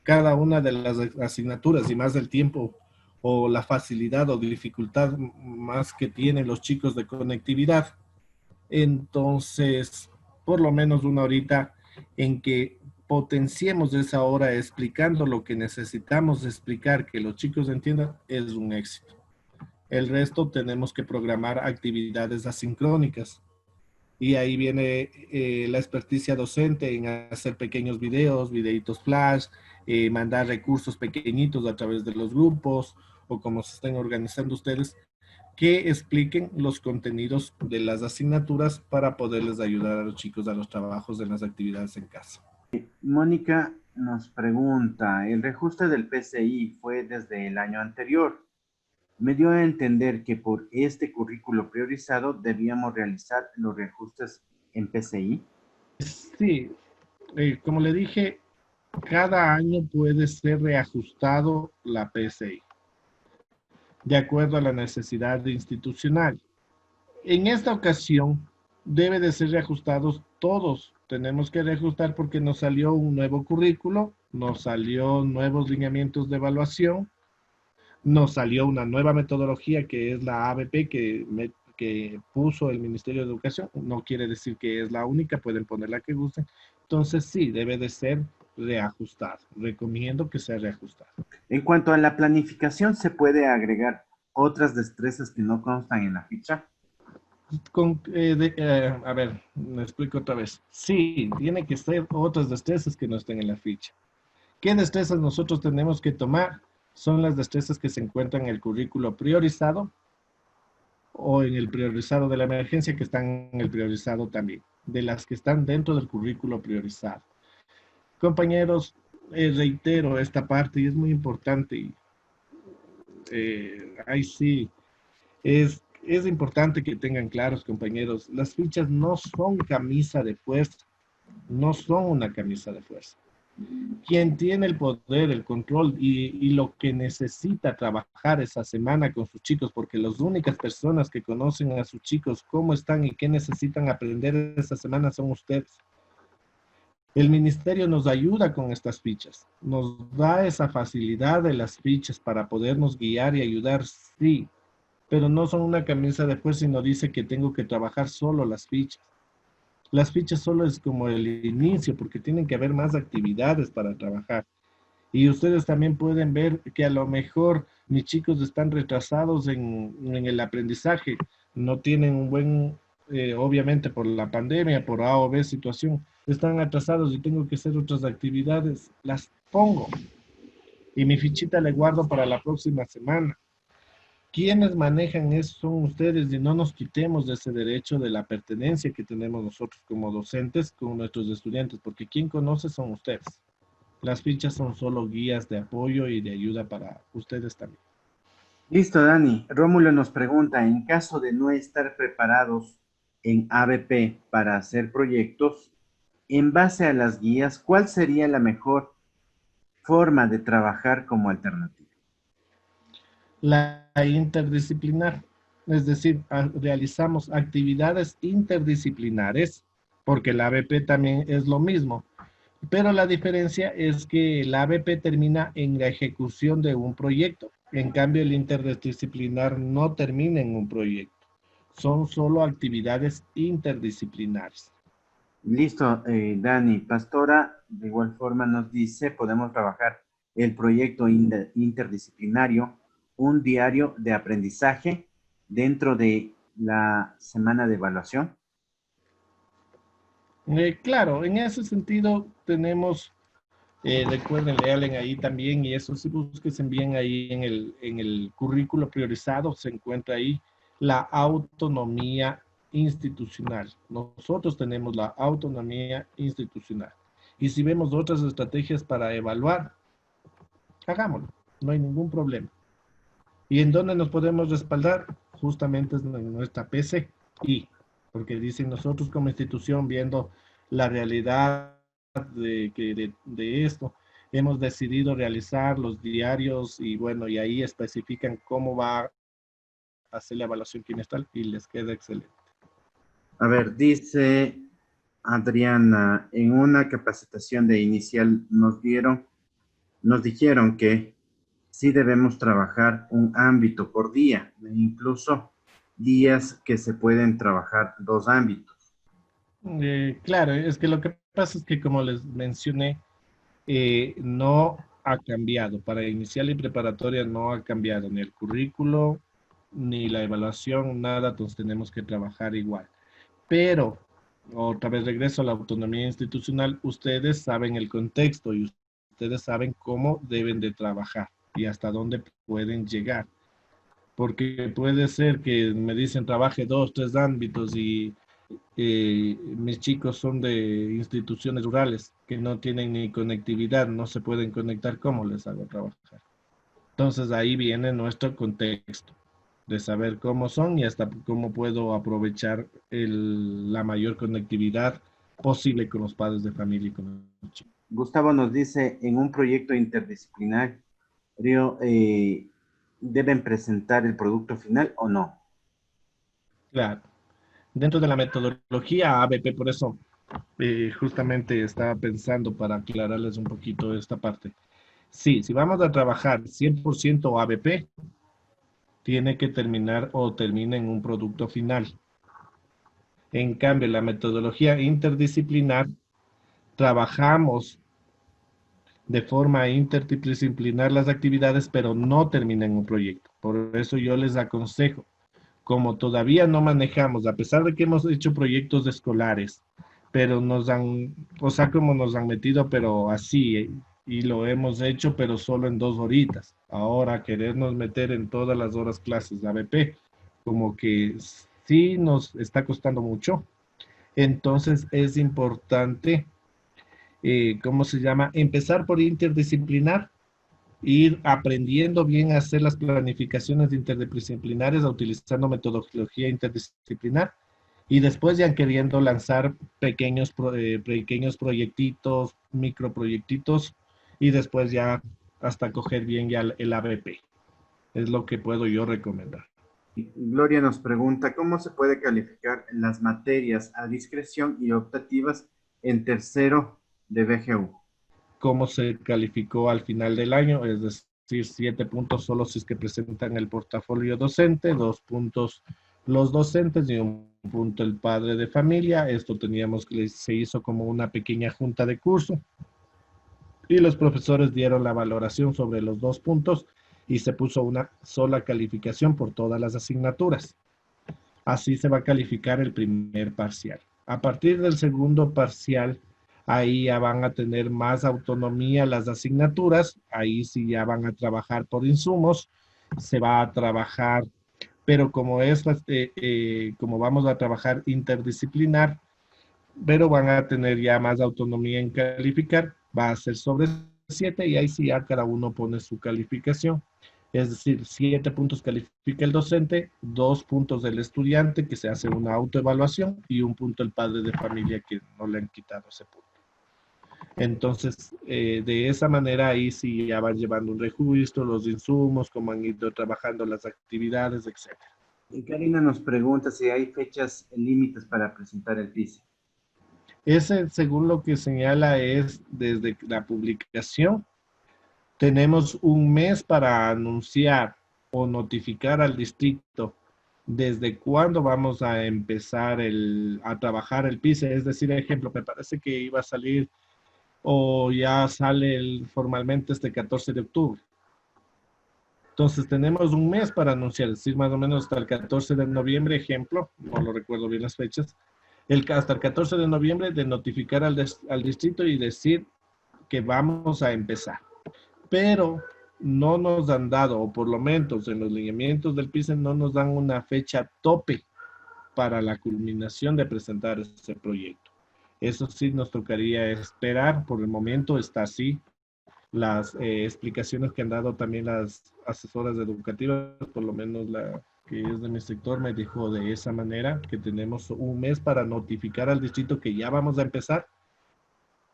cada una de las asignaturas y más del tiempo o la facilidad o dificultad más que tienen los chicos de conectividad. Entonces, por lo menos 1 horita en que potenciemos esa hora explicando lo que necesitamos explicar, que los chicos entiendan, es un éxito. El resto tenemos que programar actividades asincrónicas. Y ahí viene la experticia docente en hacer pequeños videos, videitos flash, mandar recursos pequeñitos a través de los grupos o como se estén organizando ustedes, que expliquen los contenidos de las asignaturas para poderles ayudar a los chicos a los trabajos de las actividades en casa. Mónica nos pregunta, el reajuste del PCI fue desde el año anterior. Me dio a entender que por este currículo priorizado debíamos realizar los reajustes en PCI. Sí, como le dije, cada año puede ser reajustado la PCI de acuerdo a la necesidad institucional. En esta ocasión debe de ser reajustados todos. Tenemos que reajustar porque nos salió un nuevo currículo, nos salió nuevos lineamientos de evaluación, nos salió una nueva metodología que es la ABP que puso el Ministerio de Educación. No quiere decir que es la única, pueden poner la que gusten. Entonces sí, debe de ser reajustado. Recomiendo que sea reajustado. En cuanto a la planificación, ¿se puede agregar otras destrezas que no constan en la ficha? A ver, me explico otra vez. Sí, tiene que ser otras destrezas que no estén en la ficha. ¿Qué destrezas nosotros tenemos que tomar? Son las destrezas que se encuentran en el currículo priorizado o en el priorizado de la emergencia, que están en el priorizado también, de las que están dentro del currículo priorizado. Compañeros, reitero esta parte y es muy importante. Ahí sí, es importante que tengan claros, compañeros, las fichas no son camisa de fuerza, no son una camisa de fuerza. Quien tiene el poder, el control y lo que necesita trabajar esa semana con sus chicos, porque las únicas personas que conocen a sus chicos, cómo están y qué necesitan aprender esa semana son ustedes. El ministerio nos ayuda con estas fichas, nos da esa facilidad de las fichas para podernos guiar y ayudar, sí, pero no son una camisa de fuerza y no dice que tengo que trabajar solo las fichas. Las fichas solo es como el inicio, porque tienen que haber más actividades para trabajar. Y ustedes también pueden ver que a lo mejor mis chicos están retrasados en el aprendizaje, no tienen un buen obviamente por la pandemia, por A o B situación, están atrasados y tengo que hacer otras actividades, las pongo y mi fichita le guardo para la próxima semana. Quienes manejan eso son ustedes y no nos quitemos de ese derecho de la pertenencia que tenemos nosotros como docentes con nuestros estudiantes, porque quien conoce son ustedes. Las fichas son solo guías de apoyo y de ayuda para ustedes también. Listo, Dani. Rómulo nos pregunta, en caso de no estar preparados en ABP para hacer proyectos, en base a las guías, ¿cuál sería la mejor forma de trabajar como alternativa? La interdisciplinar, es decir, realizamos actividades interdisciplinares, porque la ABP también es lo mismo, pero la diferencia es que la ABP termina en la ejecución de un proyecto, en cambio el interdisciplinar no termina en un proyecto, son solo actividades interdisciplinares. Listo, Dani. Pastora, de igual forma nos dice, podemos trabajar el proyecto interdisciplinario, un diario de aprendizaje dentro de la semana de evaluación. Claro, en ese sentido tenemos, recuerden, lealen ahí también, y eso sí, búsquense bien ahí en el currículo priorizado, se encuentra ahí la autonomía institucional. Nosotros tenemos la autonomía institucional. Y si vemos otras estrategias para evaluar, hagámoslo, no hay ningún problema. ¿Y en dónde nos podemos respaldar? Justamente es en nuestra PCI, porque dicen nosotros como institución, viendo la realidad de esto, hemos decidido realizar los diarios y bueno, y ahí especifican cómo va a hacer la evaluación quinestral y les queda excelente. A ver, dice Adriana, en una capacitación de inicial nos dijeron que sí debemos trabajar un ámbito por día, e incluso días que se pueden trabajar dos ámbitos. Claro, es que lo que pasa es que como les mencioné, no ha cambiado. Para inicial y preparatoria no ha cambiado ni el currículo, ni la evaluación, nada, entonces tenemos que trabajar igual. Pero, otra vez regreso a la autonomía institucional, ustedes saben el contexto y ustedes saben cómo deben de trabajar y hasta dónde pueden llegar. Porque puede ser que me dicen trabaje 2, 3 ámbitos y mis chicos son de instituciones rurales que no tienen ni conectividad, no se pueden conectar, ¿cómo les hago trabajar? Entonces ahí viene nuestro contexto de saber cómo son y hasta cómo puedo aprovechar la mayor conectividad posible con los padres de familia y con los chicos. Gustavo nos dice, en un proyecto interdisciplinario, ¿deben presentar el producto final o no? Claro, dentro de la metodología ABP, por eso justamente estaba pensando para aclararles un poquito esta parte. Sí, si vamos a trabajar 100% ABP, tiene que terminar o termina en un producto final. En cambio, la metodología interdisciplinar, trabajamos de forma interdisciplinar las actividades, pero no termina en un proyecto. Por eso yo les aconsejo, como todavía no manejamos, a pesar de que hemos hecho proyectos escolares, pero nos han, o sea, como nos han metido, pero así, y lo hemos hecho, pero solo en 2 horitas. Ahora querernos meter en todas las horas clases de ABP, como que sí nos está costando mucho. Entonces es importante, ¿cómo se llama? Empezar por interdisciplinar, ir aprendiendo bien a hacer las planificaciones interdisciplinares, utilizando metodología interdisciplinar, y después ya queriendo lanzar pequeños proyectitos, microproyectitos, y después ya hasta coger bien ya el ABP. Es lo que puedo yo recomendar. Gloria nos pregunta, ¿cómo se puede calificar las materias a discreción y optativas en tercero de BGU? Cómo se calificó al final del año, es decir, 7 puntos solo si es que presentan el portafolio docente, 2 puntos los docentes y 1 punto el padre de familia. Esto teníamos que se hizo como una pequeña junta de curso y los profesores dieron la valoración sobre los 2 puntos y se puso una sola calificación por todas las asignaturas. Así se va a calificar el primer parcial. A partir del segundo parcial, ahí ya van a tener más autonomía las asignaturas, ahí sí ya van a trabajar por insumos, se va a trabajar, pero como vamos a trabajar interdisciplinar, pero van a tener ya más autonomía en calificar, va a ser sobre 7 y ahí sí ya cada uno pone su calificación. Es decir, 7 puntos califica el docente, 2 puntos del estudiante que se hace una autoevaluación y 1 punto el padre de familia que no le han quitado ese punto. Entonces, de esa manera ahí sí ya van llevando un registro, los insumos, cómo han ido trabajando las actividades, etc. Y Karina nos pregunta si hay fechas límites para presentar el PISA. Ese, según lo que señala, es desde la publicación. Tenemos un mes para anunciar o notificar al distrito desde cuándo vamos a empezar a trabajar el PISA. Es decir, ejemplo, me parece que iba a salir o ya sale formalmente este 14 de octubre. Entonces tenemos un mes para anunciar, es decir, más o menos hasta el 14 de noviembre, ejemplo, no lo recuerdo bien las fechas, hasta el 14 de noviembre de notificar al distrito y decir que vamos a empezar. Pero no nos han dado, o por lo menos en los lineamientos del PISA no nos dan una fecha tope para la culminación de presentar ese proyecto. Eso sí nos tocaría esperar, por el momento está así. Las explicaciones que han dado también las asesoras educativas, por lo menos la que es de mi sector, me dijo de esa manera que tenemos un mes para notificar al distrito que ya vamos a empezar,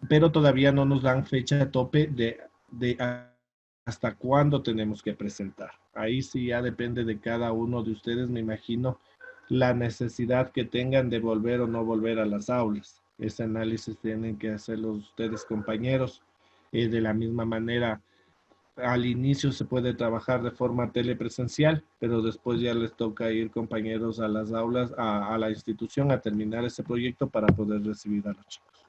pero todavía no nos dan fecha tope de hasta cuándo tenemos que presentar. Ahí sí ya depende de cada uno de ustedes, me imagino, la necesidad que tengan de volver o no volver a las aulas. Ese análisis tienen que hacerlo ustedes, compañeros. De la misma manera, al inicio se puede trabajar de forma telepresencial, pero después ya les toca ir, compañeros, a las aulas, a la institución, a terminar ese proyecto para poder recibir a los chicos.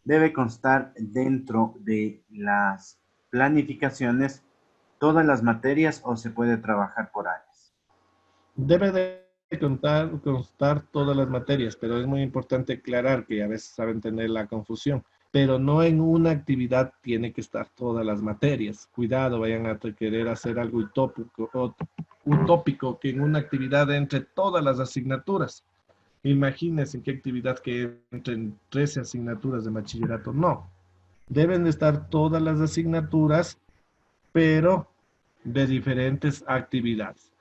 Debe constar dentro de las planificaciones todas las materias o se puede trabajar por áreas. Debe de constar todas las materias, pero es muy importante aclarar que a veces saben tener la confusión, pero no en una actividad tiene que estar todas las materias. Cuidado, vayan a querer hacer algo utópico que en una actividad entre todas las asignaturas. Imagínense qué actividad que entren 13 asignaturas de bachillerato. No, deben de estar todas las asignaturas, pero de diferentes actividades,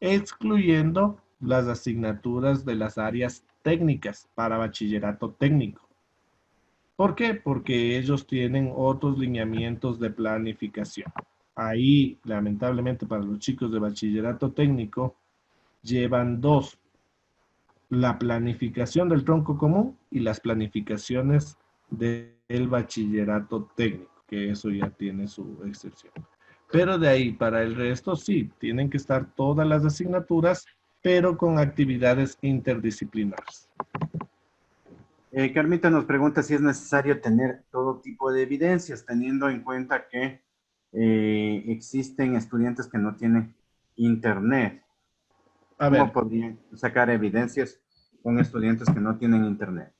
excluyendo las asignaturas de las áreas técnicas para bachillerato técnico. ¿Por qué? Porque ellos tienen otros lineamientos de planificación. Ahí, lamentablemente, para los chicos de bachillerato técnico, llevan dos: la planificación del tronco común y las planificaciones del bachillerato técnico, que eso ya tiene su excepción. Pero de ahí para el resto, sí, tienen que estar todas las asignaturas, pero con actividades interdisciplinares. Carmita nos pregunta si es necesario tener todo tipo de evidencias, teniendo en cuenta que existen estudiantes que no tienen internet. A ¿Cómo ver, podrían sacar evidencias con estudiantes que no tienen internet?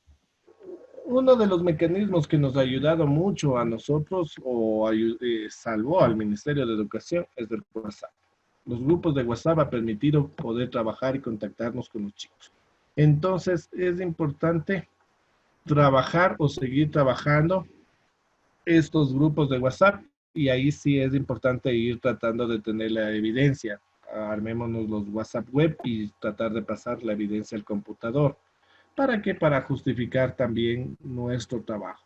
uno de los mecanismos que nos ha ayudado mucho a nosotros o salvó al Ministerio de Educación es el WhatsApp. Los grupos de WhatsApp han permitido poder trabajar y contactarnos con los chicos. Entonces, es importante trabajar o seguir trabajando estos grupos de WhatsApp y ahí sí es importante ir tratando de tener la evidencia. Armémonos los WhatsApp web y tratar de pasar la evidencia al computador. ¿Para qué? Para justificar también nuestro trabajo,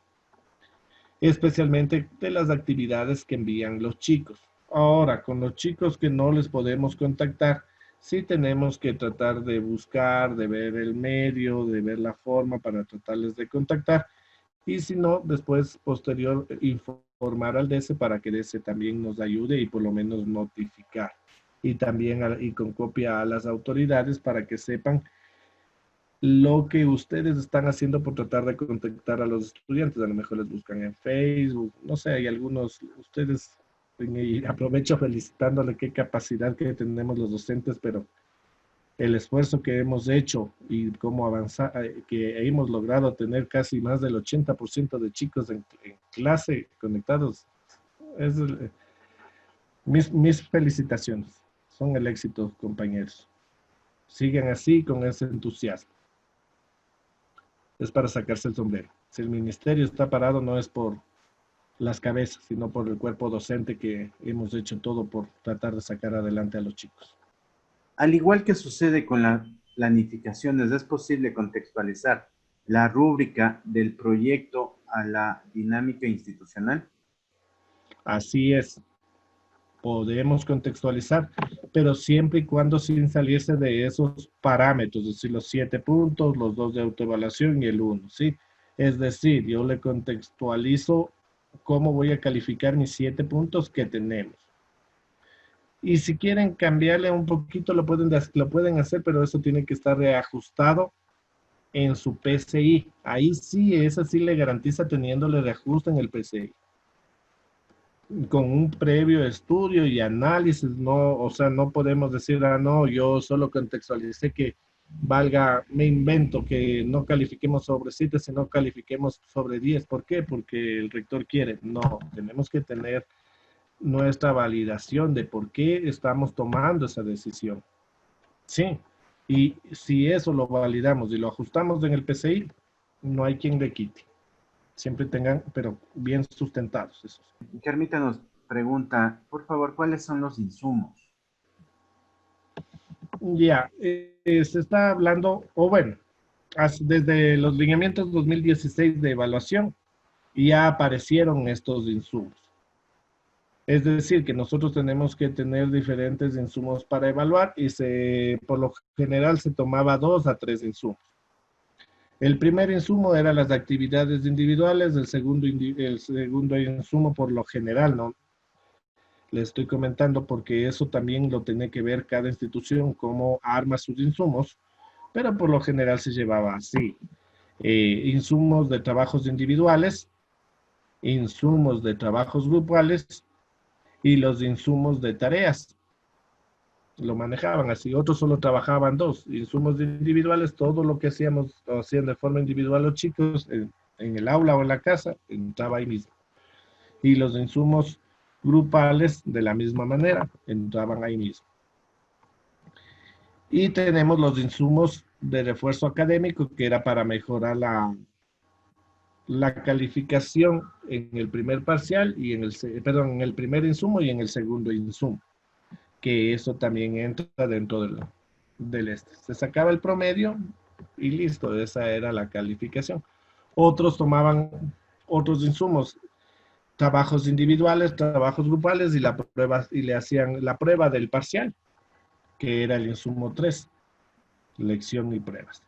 especialmente de las actividades que envían los chicos. Ahora, con los chicos que no les podemos contactar, sí tenemos que tratar de buscar, de ver el medio, de ver la forma para tratarles de contactar. Y si no, después, posterior, informar al DS para que DS también nos ayude y por lo menos notificar. Y también y con copia a las autoridades para que sepan lo que ustedes están haciendo por tratar de contactar a los estudiantes. A lo mejor les buscan en Facebook, no sé, hay algunos, ustedes, y aprovecho felicitándole qué capacidad que tenemos los docentes, pero el esfuerzo que hemos hecho y cómo avanzar, que hemos logrado tener casi más del 80% de chicos en clase conectados. Es mis felicitaciones. Son el éxito, compañeros. Sigan así con ese entusiasmo. Es para sacarse el sombrero. Si el ministerio está parado, no es por las cabezas, sino por el cuerpo docente que hemos hecho todo por tratar de sacar adelante a los chicos. Al igual que sucede con las planificaciones, es posible contextualizar la rúbrica del proyecto a la dinámica institucional. Así es. Podemos contextualizar, pero siempre y cuando sin salirse de esos parámetros, es decir, los 7 puntos, los 2 de autoevaluación y el 1, ¿sí? Es decir, yo le contextualizo cómo voy a calificar mis 7 puntos que tenemos. Y si quieren cambiarle un poquito, lo pueden hacer, pero eso tiene que estar reajustado en su PCI. Ahí sí, esa sí le garantiza teniéndole reajuste en el PCI. Con un previo estudio y análisis, no, o sea, no podemos decir, no, yo solo contextualicé que valga, me invento que no califiquemos sobre 7, sino califiquemos sobre 10. ¿Por qué? Porque el rector quiere. No, tenemos que tener nuestra validación de por qué estamos tomando esa decisión. Sí, y si eso lo validamos y lo ajustamos en el PCI, no hay quien le quite. Siempre tengan, pero bien sustentados esos. Carmita nos pregunta, por favor, ¿cuáles son los insumos? Ya, se está hablando, o bueno, desde los lineamientos 2016 de evaluación, ya aparecieron estos insumos. Es decir, que nosotros tenemos que tener diferentes insumos para evaluar y por lo general se tomaba 2 a 3 insumos. El primer insumo eran las actividades individuales, el segundo insumo por lo general, ¿no? Le estoy comentando porque eso también lo tiene que ver cada institución, cómo arma sus insumos, pero por lo general se llevaba así. Insumos de trabajos individuales, insumos de trabajos grupales y los insumos de tareas. Lo manejaban así, otros solo trabajaban 2. Insumos individuales, todo lo que hacían de forma individual los chicos en el aula o en la casa, entraba ahí mismo. Y los insumos grupales, de la misma manera, entraban ahí mismo. Y tenemos los insumos de refuerzo académico, que era para mejorar la calificación en el primer parcial, y en el primer insumo y en el segundo insumo, que eso también entra dentro del este. Se sacaba el promedio y listo, esa era la calificación. Otros tomaban otros insumos, trabajos individuales, trabajos grupales y le hacían la prueba del parcial, que era el insumo 3, lección y pruebas.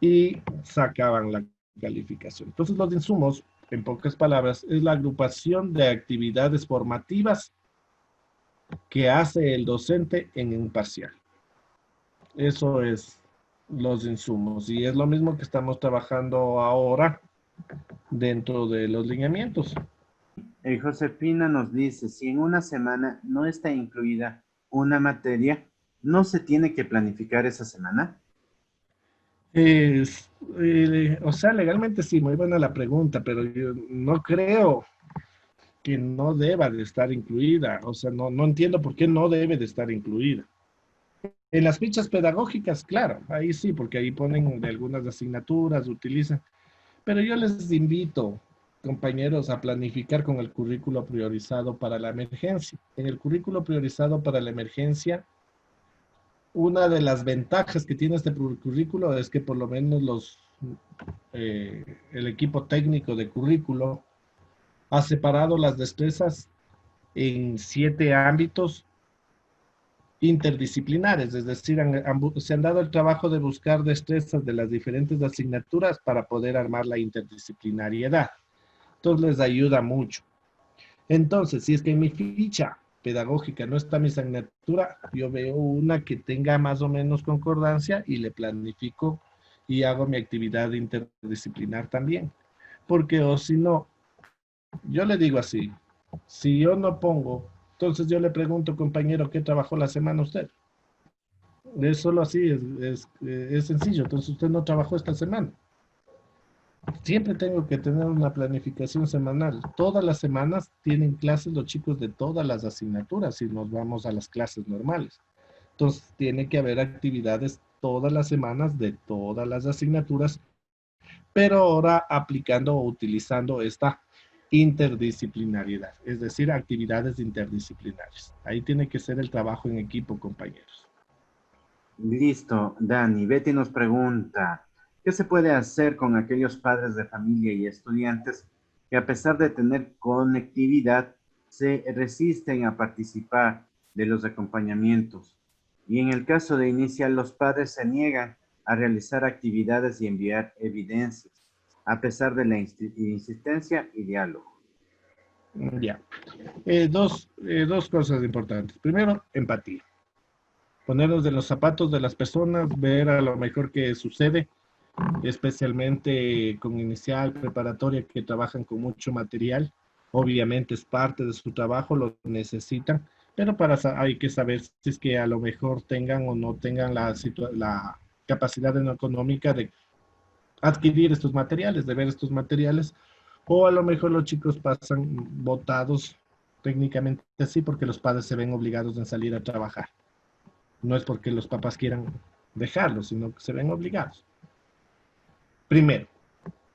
Y sacaban la calificación. Entonces los insumos, en pocas palabras, es la agrupación de actividades formativas que hace el docente en un parcial. Eso es los insumos y es lo mismo que estamos trabajando ahora dentro de los lineamientos. Josefina nos dice, si en una semana no está incluida una materia, ¿no se tiene que planificar esa semana? O sea, legalmente sí, muy buena la pregunta, pero yo no creo que no deba de estar incluida. O sea, no entiendo por qué no debe de estar incluida. En las fichas pedagógicas, claro, ahí sí, porque ahí ponen de algunas asignaturas, utilizan. Pero yo les invito, compañeros, a planificar con el currículo priorizado para la emergencia. En el currículo priorizado para la emergencia, una de las ventajas que tiene este currículo es que por lo menos el equipo técnico de currículo ha separado las destrezas en 7 ámbitos interdisciplinares, es decir, se han dado el trabajo de buscar destrezas de las diferentes asignaturas para poder armar la interdisciplinariedad. Entonces les ayuda mucho. Entonces, si es que en mi ficha pedagógica no está mi asignatura, yo veo una que tenga más o menos concordancia y le planifico y hago mi actividad interdisciplinar también. Porque o si no, yo le digo así, si yo no pongo, entonces yo le pregunto, compañero, ¿qué trabajó la semana usted? Es solo así, es sencillo. Entonces usted no trabajó esta semana. Siempre tengo que tener una planificación semanal. Todas las semanas tienen clases los chicos de todas las asignaturas si nos vamos a las clases normales. Entonces tiene que haber actividades todas las semanas de todas las asignaturas, pero ahora aplicando o utilizando esta interdisciplinariedad, es decir, actividades interdisciplinarias. Ahí tiene que ser el trabajo en equipo, compañeros. Listo, Dani. Betty nos pregunta, ¿qué se puede hacer con aquellos padres de familia y estudiantes que a pesar de tener conectividad, se resisten a participar de los acompañamientos? Y en el caso de inicial, los padres se niegan a realizar actividades y enviar evidencias, a pesar de la insistencia y diálogo. Ya. Dos cosas importantes. Primero, empatía. Ponernos de los zapatos de las personas, ver a lo mejor qué sucede, especialmente con inicial, preparatoria, que trabajan con mucho material. Obviamente es parte de su trabajo, lo necesitan, pero hay que saber si es que a lo mejor tengan o no tengan la capacidad económica de adquirir estos materiales, de ver estos materiales, o a lo mejor los chicos pasan botados técnicamente así porque los padres se ven obligados a salir a trabajar. No es porque los papás quieran dejarlos, sino que se ven obligados. Primero,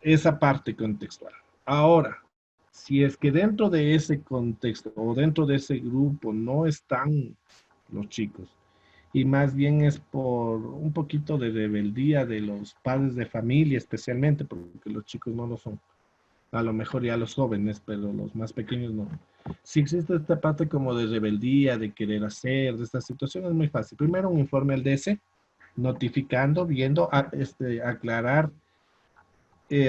esa parte contextual. Ahora, si es que dentro de ese contexto o dentro de ese grupo no están los chicos, y más bien es por un poquito de rebeldía de los padres de familia, especialmente, porque los chicos no lo son, a lo mejor ya los jóvenes, pero los más pequeños no. Si existe esta parte como de rebeldía, de querer hacer, de esta situación, es muy fácil. Primero un informe al DS, notificando, viendo, aclarar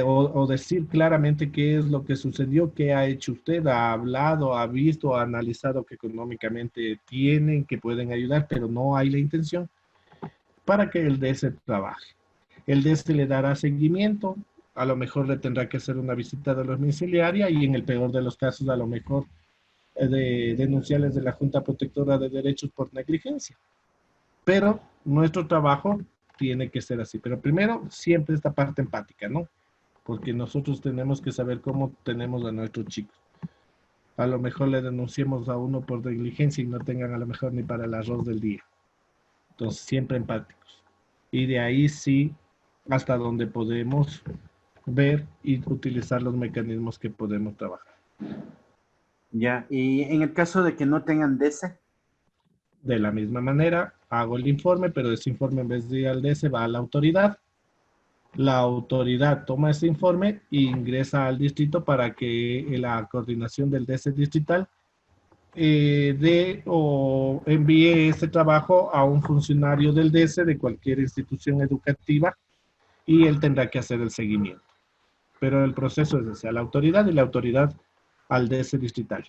o decir claramente qué es lo que sucedió, qué ha hecho usted, ha hablado, ha visto, ha analizado que económicamente tienen, que pueden ayudar, pero no hay la intención para que el DS trabaje. El DS le dará seguimiento, a lo mejor le tendrá que hacer una visita de domiciliaria y en el peor de los casos a lo mejor de denunciarles de la Junta Protectora de Derechos por negligencia. Pero nuestro trabajo tiene que ser así. Pero primero, siempre esta parte empática, ¿no? Porque nosotros tenemos que saber cómo tenemos a nuestros chicos. A lo mejor le denunciemos a uno por negligencia y no tengan a lo mejor ni para el arroz del día. Entonces, siempre empáticos. Y de ahí sí, hasta donde podemos ver y utilizar los mecanismos que podemos trabajar. Ya, y en el caso de que no tengan DS. De la misma manera, hago el informe, pero ese informe en vez de ir al DS va a la autoridad. La autoridad toma ese informe e ingresa al distrito para que la coordinación del DS distrital dé o envíe ese trabajo a un funcionario del DS de cualquier institución educativa y él tendrá que hacer el seguimiento. Pero el proceso es hacia la autoridad y la autoridad al DS distrital.